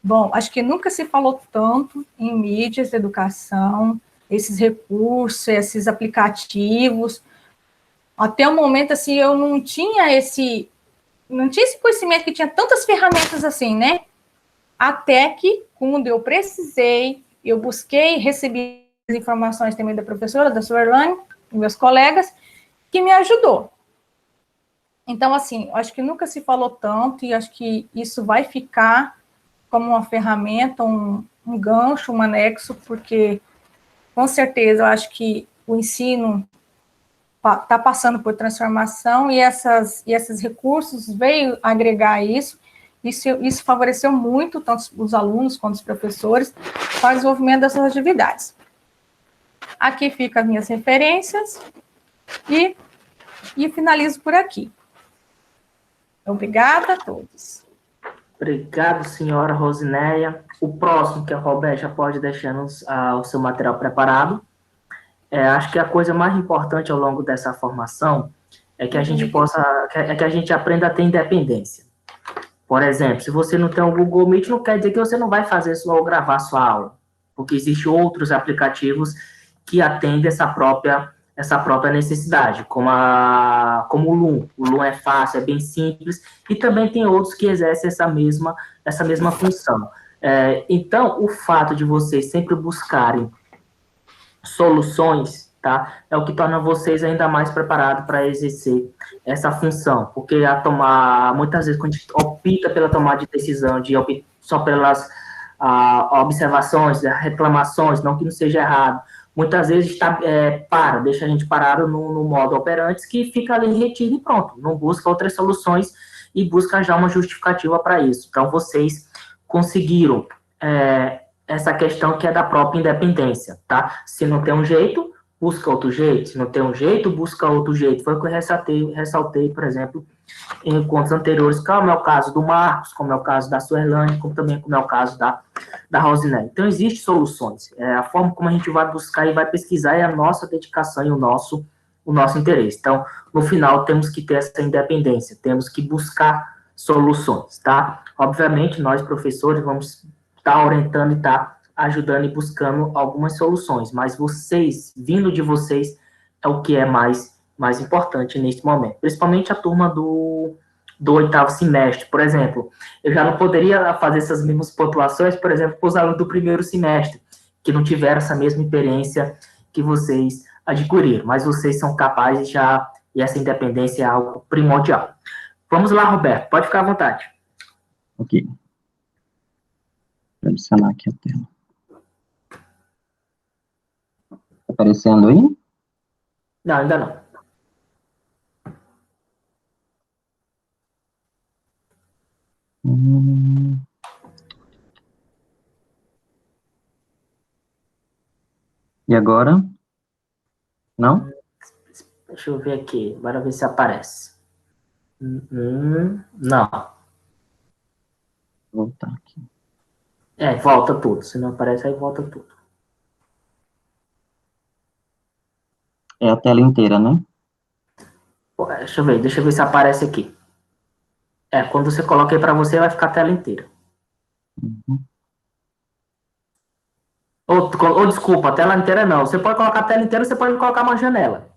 Bom, acho que nunca se falou tanto em mídias de educação, esses recursos, esses aplicativos. Até o momento, assim, eu não tinha esse conhecimento que tinha tantas ferramentas assim, né? Até que, quando eu precisei, eu busquei, recebi as informações também da professora, da Suerlane, e meus colegas, que me ajudou. Então, assim, acho que nunca se falou tanto, e acho que isso vai ficar como uma ferramenta, um gancho, um anexo, porque, com certeza, eu acho que o ensino está passando por transformação, e esses recursos veio agregar isso favoreceu muito, tanto os alunos quanto os professores, para o desenvolvimento dessas atividades. Aqui ficam as minhas referências, e finalizo por aqui. Obrigada a todos. Obrigado, senhora Rosinéia. O próximo, que é o Roberto, já pode deixando o seu material preparado. Acho que a coisa mais importante ao longo dessa formação é que a gente que a gente aprenda a ter independência. Por exemplo, se você não tem um Google Meet, não quer dizer que você não vai fazer ou gravar sua aula, porque existem outros aplicativos que atendem essa própria necessidade, como o Loom. O Loom é fácil, é bem simples, e também tem outros que exercem essa mesma função. Então, o fato de vocês sempre buscarem soluções, tá, é o que torna vocês ainda mais preparados para exercer essa função, porque muitas vezes, quando a gente opta pela tomada de decisão, só pelas observações, reclamações, não que não seja errado, muitas vezes deixa a gente parado no modo operante, que fica ali retido e pronto, não busca outras soluções e busca já uma justificativa para isso. Então, vocês conseguiram essa questão que é da própria independência, tá? Se não tem um jeito, busca outro jeito. Se não tem um jeito, busca outro jeito. Foi o que eu ressaltei, por exemplo, em encontros anteriores, como é o caso do Marcos, como é o caso da Suerlane, como é o caso da Rosinéia. Então, existem soluções. A forma como a gente vai buscar e vai pesquisar é a nossa dedicação e o nosso interesse. Então, no final, temos que ter essa independência, temos que buscar soluções, tá? Obviamente, nós, professores, vamos estar orientando e estar ajudando e buscando algumas soluções, mas vindo de vocês, é o que é mais importante neste momento, principalmente a turma do 8º semestre, por exemplo. Eu já não poderia fazer essas mesmas pontuações, por exemplo, para os alunos do 1º semestre, que não tiveram essa mesma experiência que vocês adquiriram, mas vocês são capazes já, e essa independência é algo primordial. Vamos lá, Roberto, pode ficar à vontade. Ok. Vou adicionar aqui a tela. Tá aparecendo aí? Não, ainda não. E agora? Não? Deixa eu ver aqui, bora ver se aparece. Não. Vou voltar aqui. Volta tudo. Se não aparece, aí volta tudo. É a tela inteira, né? Deixa eu ver se aparece aqui. Quando você coloca aí para você, vai ficar a tela inteira. Uhum. Ou desculpa, a tela inteira não. Você pode colocar a tela inteira, você pode colocar uma janela.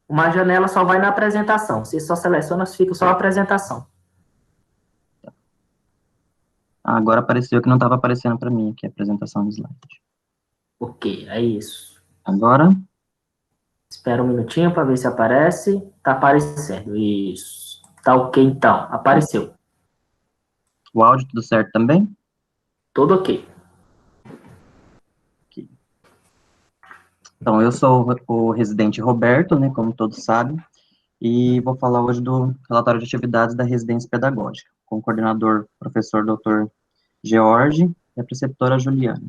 Uma janela só vai na apresentação. Você só seleciona, fica só a apresentação. Agora apareceu que não estava aparecendo para mim aqui, a apresentação do slide. Ok, é isso. Agora? Espera um minutinho para ver se aparece. Tá aparecendo, isso. Tá ok, então. Apareceu. O áudio tudo certo também? Tudo ok. Então, eu sou o residente Roberto, né, como todos sabem, e vou falar hoje do relatório de atividades da residência pedagógica, com o coordenador, professor Dr. George, e a preceptora Juliana.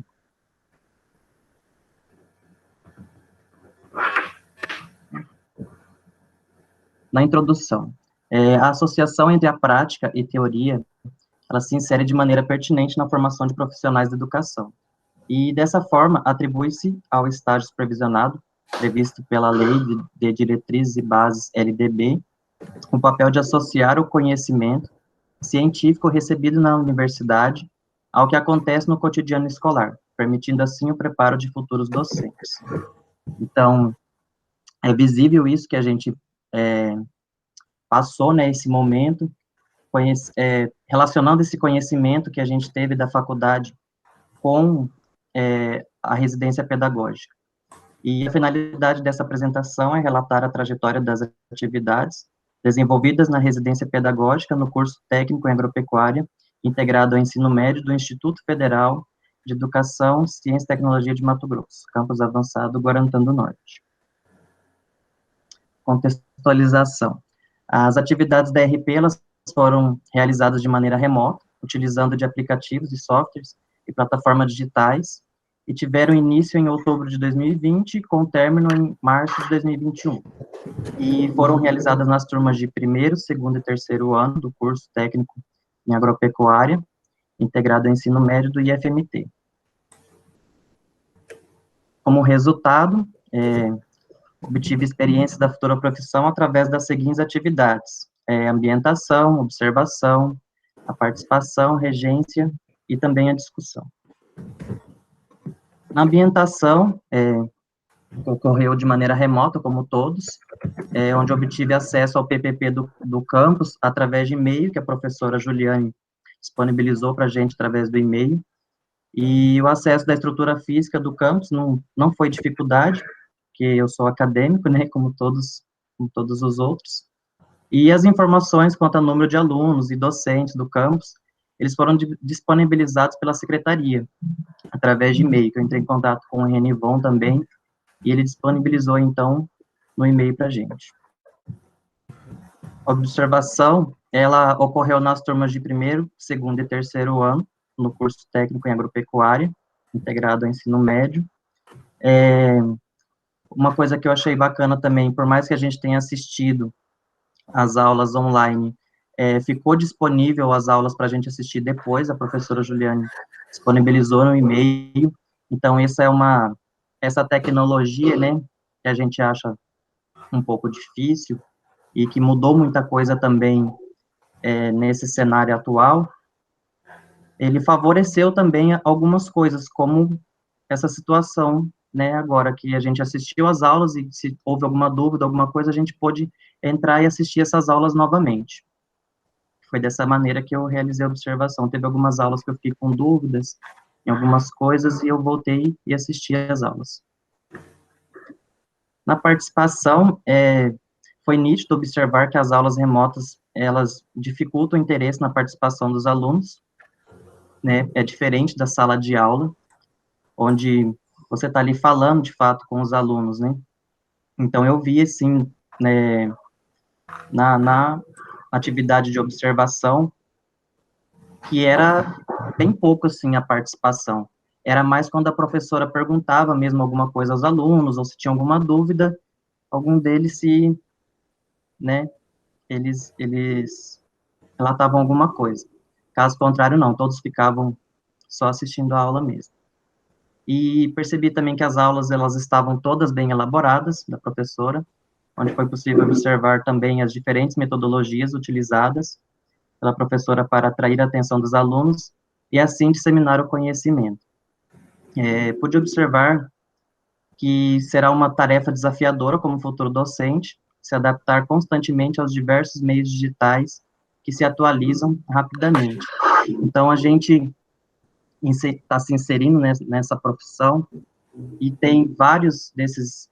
Na introdução, a associação entre a prática e teoria, ela se insere de maneira pertinente na formação de profissionais da educação. E, dessa forma, atribui-se ao estágio supervisionado, previsto pela Lei de Diretrizes e Bases, LDB, o papel de associar o conhecimento científico recebido na universidade ao que acontece no cotidiano escolar, permitindo, assim, o preparo de futuros docentes. Então, é visível isso que a gente passou, né, esse momento, relacionando esse conhecimento que a gente teve da faculdade com a residência pedagógica. E a finalidade dessa apresentação é relatar a trajetória das atividades desenvolvidas na residência pedagógica no curso técnico em agropecuária, integrado ao ensino médio do Instituto Federal de Educação, Ciência e Tecnologia de Mato Grosso, campus avançado Guarantã do Norte. Contextualização. As atividades da RP, elas foram realizadas de maneira remota, utilizando de aplicativos e softwares e plataformas digitais, e tiveram início em outubro de 2020, com término em março de 2021. E foram realizadas nas turmas de primeiro, segundo e terceiro ano do curso técnico em agropecuária, integrado ao ensino médio do IFMT. Como resultado, obtive experiência da futura profissão através das seguintes atividades: ambientação, observação, a participação, regência e também a discussão. Na ambientação, ocorreu de maneira remota, como todos, onde obtive acesso ao PPP do campus através de e-mail, que a professora Juliane disponibilizou para a gente através do e-mail, e o acesso da estrutura física do campus não foi dificuldade, porque eu sou acadêmico, né, como todos os outros, e as informações quanto ao número de alunos e docentes do campus, eles foram disponibilizados pela secretaria, através de e-mail, que eu entrei em contato com o Renivon também, e ele disponibilizou, então, no e-mail para a gente. A observação, ela ocorreu nas turmas de primeiro, segundo e terceiro ano, no curso técnico em agropecuária, integrado ao ensino médio. Uma coisa que eu achei bacana também, por mais que a gente tenha assistido as aulas online, ficou disponível as aulas para a gente assistir depois, a professora Juliane disponibilizou no e-mail, então essa tecnologia, né, que a gente acha um pouco difícil, e que mudou muita coisa também nesse cenário atual, ele favoreceu também algumas coisas, como essa situação, né, agora que a gente assistiu às aulas, e se houve alguma dúvida, alguma coisa, a gente pôde entrar e assistir essas aulas novamente. Foi dessa maneira que eu realizei a observação. Teve algumas aulas que eu fiquei com dúvidas em algumas coisas, e eu voltei e assisti às aulas. Na participação, foi nítido observar que as aulas remotas, elas dificultam o interesse na participação dos alunos, né, é diferente da sala de aula, onde você está ali falando, de fato, com os alunos, né. Então, eu vi, assim, né, na atividade de observação, que era bem pouco, assim, a participação. Era mais quando a professora perguntava mesmo alguma coisa aos alunos, ou se tinha alguma dúvida, algum deles né, eles relatavam alguma coisa. Caso contrário, não, todos ficavam só assistindo a aula mesmo. E percebi também que as aulas, elas estavam todas bem elaboradas, da professora, onde foi possível observar também as diferentes metodologias utilizadas pela professora para atrair a atenção dos alunos e, assim, disseminar o conhecimento. Pude observar que será uma tarefa desafiadora como futuro docente, se adaptar constantemente aos diversos meios digitais que se atualizam rapidamente. Então, a gente está se inserindo nessa profissão e tem vários desses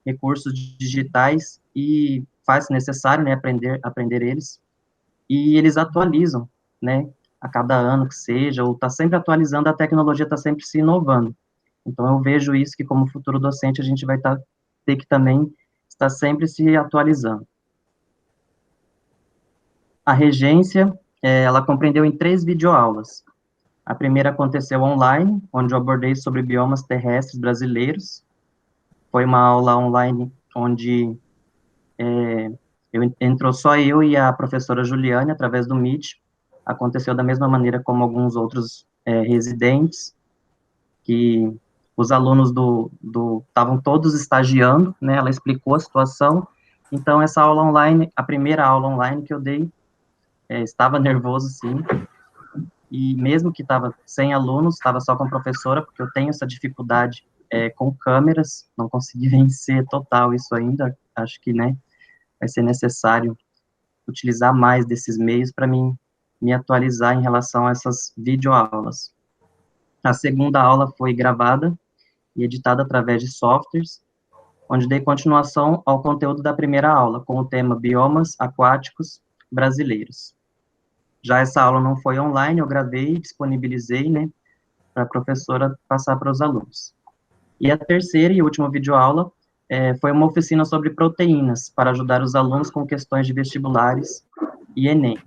recursos digitais e faz necessário, né, aprender eles, e eles atualizam, né, a cada ano que seja, ou está sempre atualizando, a tecnologia está sempre se inovando. Então, eu vejo isso, que como futuro docente, a gente vai ter que também estar sempre se atualizando. A regência, ela compreendeu em 3 videoaulas. A primeira aconteceu online, onde eu abordei sobre biomas terrestres brasileiros. Foi uma aula online onde Entrou só eu e a professora Juliane, através do Meet. Aconteceu da mesma maneira como alguns outros residentes, que os alunos estavam todos estagiando, né, ela explicou a situação. Então, essa aula online, a primeira aula online que eu dei, estava nervoso, sim, e mesmo que estava sem alunos, estava só com a professora, porque eu tenho essa dificuldade com câmeras, não consegui vencer total isso ainda, acho que, né, vai ser necessário utilizar mais desses meios para mim me atualizar em relação a essas videoaulas. A segunda aula foi gravada e editada através de softwares, onde dei continuação ao conteúdo da primeira aula, com o tema Biomas Aquáticos Brasileiros. Já essa aula não foi online, eu gravei e disponibilizei, né, para a professora passar para os alunos. E a terceira e última videoaula foi uma oficina sobre proteínas, para ajudar os alunos com questões de vestibulares e Enem.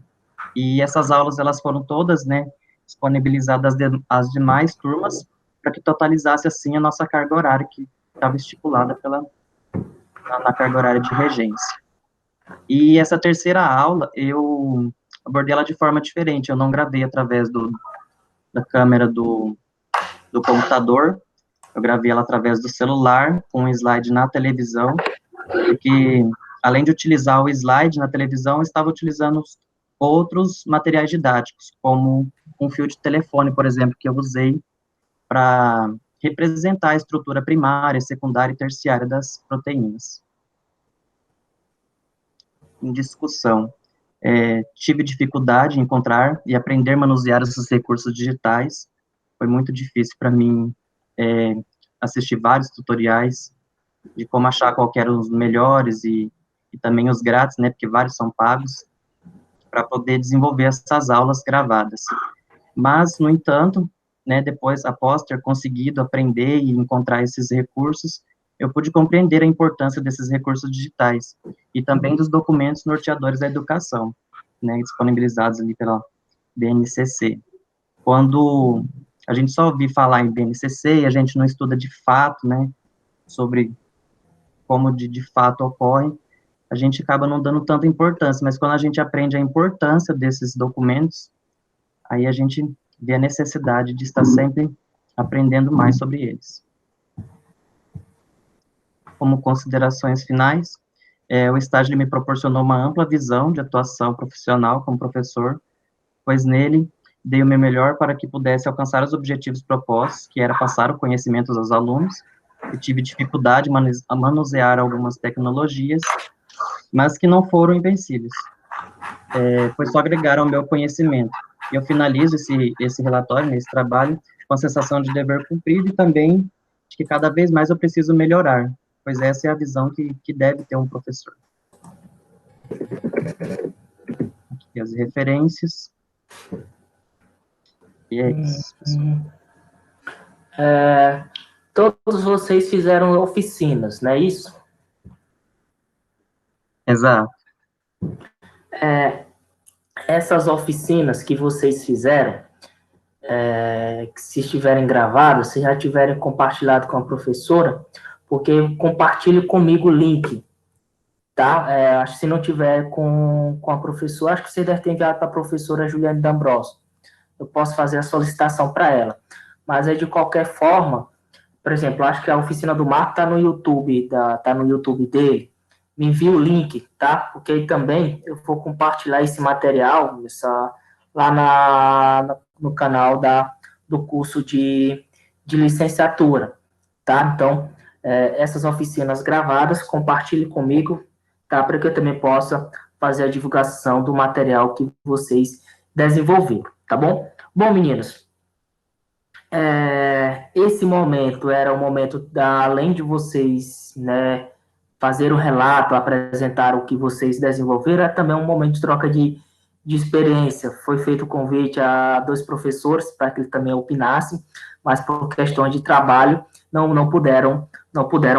E essas aulas, elas foram todas, né, disponibilizadas às demais turmas, para que totalizasse, assim, a nossa carga horária, que estava estipulada na carga horária de regência. E essa terceira aula, eu abordei ela de forma diferente, eu não gravei através da câmera do computador, eu gravei ela através do celular, com um slide na televisão, porque, além de utilizar o slide na televisão, eu estava utilizando outros materiais didáticos, como um fio de telefone, por exemplo, que eu usei para representar a estrutura primária, secundária e terciária das proteínas. Em discussão, tive dificuldade em encontrar e aprender a manusear esses recursos digitais, foi muito difícil para mim assistir vários tutoriais de como achar qual que eram os melhores e também os grátis, né, porque vários são pagos, para poder desenvolver essas aulas gravadas. Mas, no entanto, né, depois, após ter conseguido aprender e encontrar esses recursos, eu pude compreender a importância desses recursos digitais e também dos documentos norteadores da educação, né, disponibilizados ali pela BNCC. Quando a gente só ouve falar em BNCC e a gente não estuda de fato, né, sobre como de fato ocorre, a gente acaba não dando tanta importância, mas quando a gente aprende a importância desses documentos, aí a gente vê a necessidade de estar sempre aprendendo mais sobre eles. Como considerações finais, o estágio me proporcionou uma ampla visão de atuação profissional como professor, pois nele dei o meu melhor para que pudesse alcançar os objetivos propostos, que era passar o conhecimento aos alunos, e tive dificuldade a manusear algumas tecnologias, mas que não foram invencíveis, pois só agregaram ao meu conhecimento. E eu finalizo esse relatório, esse trabalho, com a sensação de dever cumprido e também de que cada vez mais eu preciso melhorar, pois essa é a visão que deve ter um professor. Aqui as referências. E é isso, pessoal. Todos vocês fizeram oficinas, não é isso? Exato. Essas oficinas que vocês fizeram, que se estiverem gravadas, se já tiverem compartilhado com a professora, porque compartilhe comigo o link, tá? Acho que se não tiver com a professora, acho que você deve ter enviado para a professora Juliane D'Ambrosio. Eu posso fazer a solicitação para ela. Mas de qualquer forma, por exemplo, acho que a oficina do Marco está no YouTube, tá no YouTube dele. Me envia o link, tá? Porque aí também eu vou compartilhar esse material lá no canal do curso de licenciatura, tá? Então, essas oficinas gravadas, compartilhe comigo, tá? Para que eu também possa fazer a divulgação do material que vocês desenvolveram, tá bom? Bom, meninos, esse momento era o momento, além de vocês, né, fazer o relato, apresentar o que vocês desenvolveram, é também um momento de troca de experiência. Foi feito o convite a 2 professores para que eles também opinassem, mas por questões de trabalho não puderam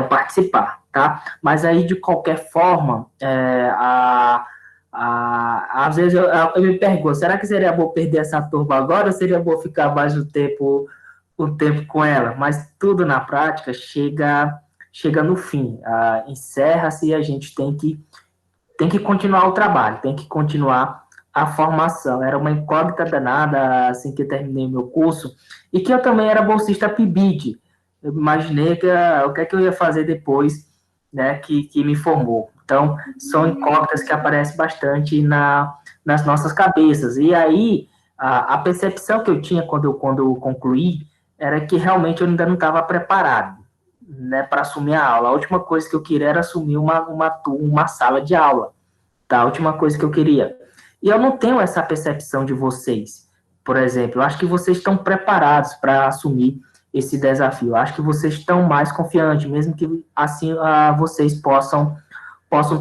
participar, tá? Mas aí, de qualquer forma, às vezes eu me pergunto, será que seria bom perder essa turma agora ou seria bom ficar mais um tempo com ela? Mas tudo na prática chega no fim, encerra-se e a gente tem que tem que continuar o trabalho, tem que continuar a formação. Era uma incógnita danada assim que eu terminei meu curso, e que eu também era bolsista PIBID. Eu imaginei o que é que eu ia fazer depois, né, que me formou. Então, são incógnitas que aparecem bastante nas nossas cabeças. E aí, a percepção que eu tinha quando eu concluí era que realmente eu ainda não estava preparado, né, para assumir a aula. A última coisa que eu queria era assumir uma sala de aula, tá? A última coisa que eu queria. E eu não tenho essa percepção de vocês. Por exemplo, eu acho que vocês estão preparados para assumir esse desafio. Eu acho que vocês estão mais confiantes, mesmo que assim vocês possam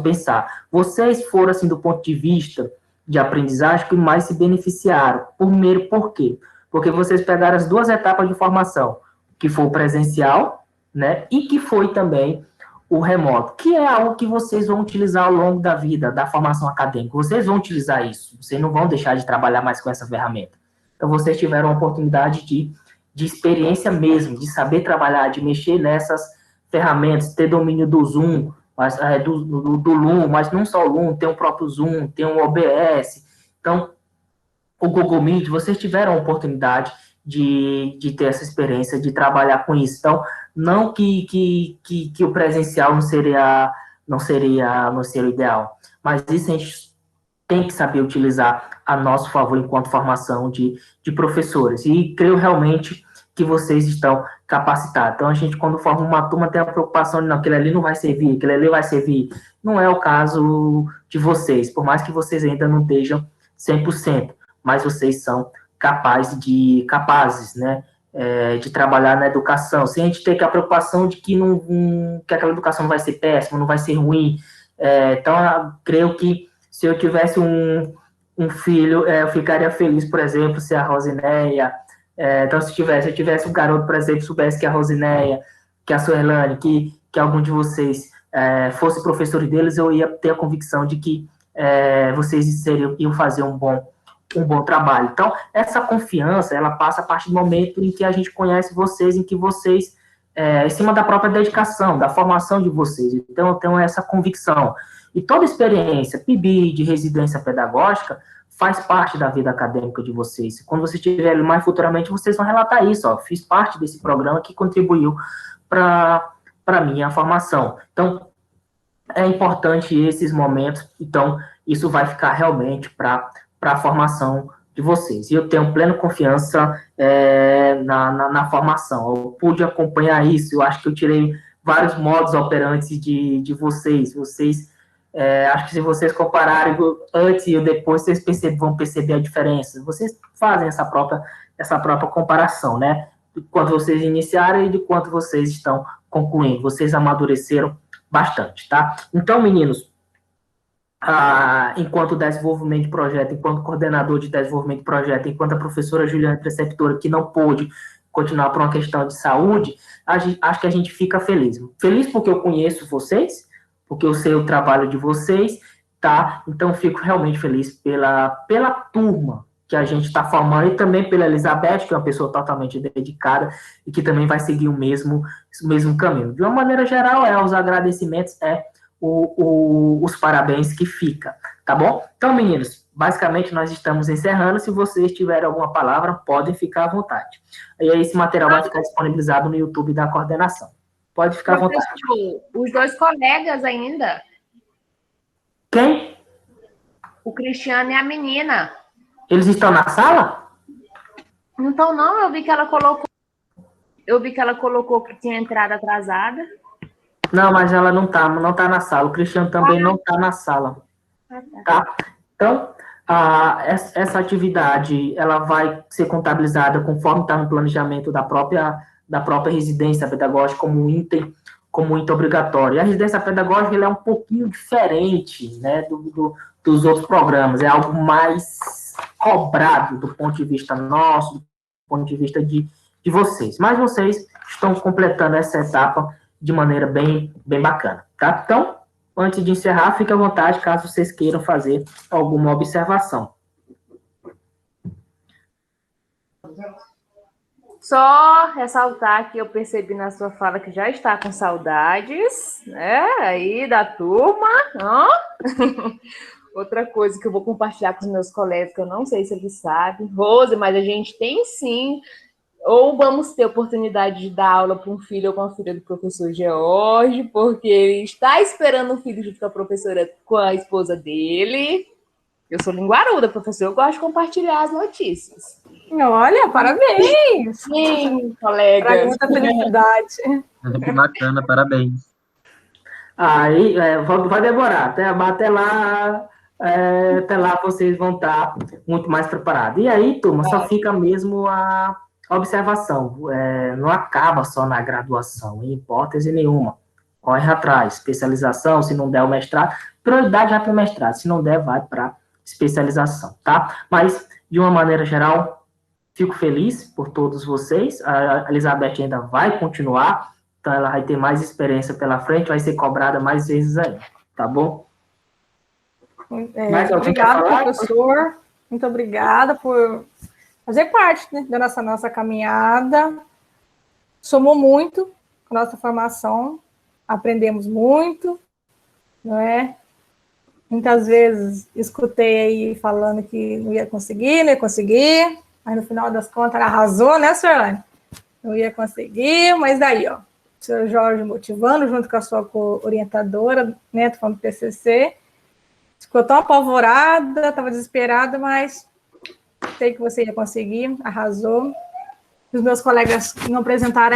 pensar. Vocês foram, assim, do ponto de vista de aprendizagem, que mais se beneficiaram. Primeiro, por quê? Porque vocês pegaram as duas etapas de formação, que foi o presencial, né, e que foi também o remoto, que é algo que vocês vão utilizar ao longo da vida, da formação acadêmica. Vocês vão utilizar isso, vocês não vão deixar de trabalhar mais com essa ferramenta. Então, vocês tiveram a oportunidade de experiência mesmo, de saber trabalhar, de mexer nessas ferramentas, ter domínio do Zoom, mas, do Loom, mas não só o Loom, tem o próprio Zoom, tem o OBS, então, o Google Meet, vocês tiveram a oportunidade de ter essa experiência, de trabalhar com isso. Então, não que o presencial não seria o ideal, mas isso a gente tem que saber utilizar a nosso favor enquanto formação de professores. E creio realmente que vocês estão capacitados. Então, a gente, quando forma uma turma, tem a preocupação de, não, aquele ali não vai servir, aquele ali vai servir. Não é o caso de vocês, por mais que vocês ainda não estejam 100%, mas vocês são capazes, né, de trabalhar na educação, sem a gente ter a preocupação de que aquela educação não vai ser péssima, não vai ser ruim. Então, eu creio que se eu tivesse um filho, eu ficaria feliz, por exemplo, se a Rosineia, então se eu tivesse um garoto, por exemplo, soubesse que a Rosineia, que a Suelane, que algum de vocês fosse professor deles, eu ia ter a convicção de que vocês iam fazer um bom trabalho. Então, essa confiança, ela passa a partir do momento em que a gente conhece vocês, em que vocês, em cima da própria dedicação, da formação de vocês. Então, eu tenho essa convicção. E toda experiência, PIBID, de residência pedagógica, faz parte da vida acadêmica de vocês. Quando vocês tiverem mais futuramente, vocês vão relatar isso, ó, fiz parte desse programa que contribuiu para a minha formação. Então, é importante esses momentos, então, isso vai ficar realmente para a formação de vocês. E eu tenho plena confiança na formação. Eu pude acompanhar isso, eu acho que eu tirei vários modos operantes de vocês. Acho que se vocês compararem antes e depois, vocês vão perceber a diferença. Vocês fazem essa própria comparação, né? De quando vocês iniciaram e de quanto vocês estão concluindo. Vocês amadureceram bastante, tá? Então, meninos, enquanto desenvolvimento de projeto, enquanto coordenador de desenvolvimento de projeto, enquanto a professora Juliana, preceptora, que não pôde continuar por uma questão de saúde, acho que a gente fica feliz. Feliz porque eu conheço vocês, porque eu sei o trabalho de vocês, tá? Então, fico realmente feliz pela turma que a gente está formando, e também pela Elizabeth, que é uma pessoa totalmente dedicada, e que também vai seguir o mesmo caminho. De uma maneira geral, os agradecimentos, os parabéns que fica, tá bom? Então, meninos, basicamente nós estamos encerrando. Se vocês tiverem alguma palavra, podem ficar à vontade. E aí, esse material vai ficar disponibilizado no YouTube da coordenação. Pode ficar à vontade. Os dois colegas ainda. Quem? O Cristiano e a menina. Eles estão na sala? Então, não, eu vi que ela colocou que tinha entrada atrasada. Não, mas ela não tá na sala. O Cristiano também não tá na sala. Tá? Então, essa atividade, ela vai ser contabilizada conforme está no planejamento da própria residência pedagógica como um item obrigatório. E a residência pedagógica ela é um pouquinho diferente, né, dos outros programas. É algo mais cobrado do ponto de vista nosso, do ponto de vista de vocês. Mas vocês estão completando essa etapa de maneira bem bacana, tá? Então, antes de encerrar, fique à vontade caso vocês queiram fazer alguma observação. só ressaltar que eu percebi na sua fala que já está com saudades, né? Aí da turma. Outra coisa que eu vou compartilhar com os meus colegas, que eu não sei se eles sabem, Rose, mas a gente tem sim. Ou vamos ter oportunidade de dar aula para um filho ou com a filha do professor George, porque ele está esperando um filho junto com a professora, com a esposa dele. Eu sou linguaruda, professor, eu gosto de compartilhar as notícias. Olha, parabéns! Sim, colega. Traga muita felicidade. Que bacana, parabéns. Aí vai demorar, até lá vocês vão estar muito mais preparados. E aí, turma, só fica mesmo a observação. Não acaba só na graduação, em hipótese nenhuma. Corre atrás, especialização, se não der o mestrado, prioridade vai para o mestrado, se não der, vai para especialização, tá? Mas, de uma maneira geral, fico feliz por todos vocês. A Elizabeth ainda vai continuar, então ela vai ter mais experiência pela frente, vai ser cobrada mais vezes ainda, tá bom? Obrigada, professor. Muito obrigada por fazer parte, né, da nossa caminhada. Somou muito com a nossa formação, aprendemos muito, não é? Muitas vezes escutei aí falando que não ia conseguir, mas no final das contas ela arrasou, né, senhora? Não ia conseguir, mas daí, ó, o senhor Jorge motivando, junto com a sua orientadora, né, falando do TCC, ficou tão apavorada, estava desesperada, mas sei que você ia conseguir, arrasou. Os meus colegas não apresentaram ainda.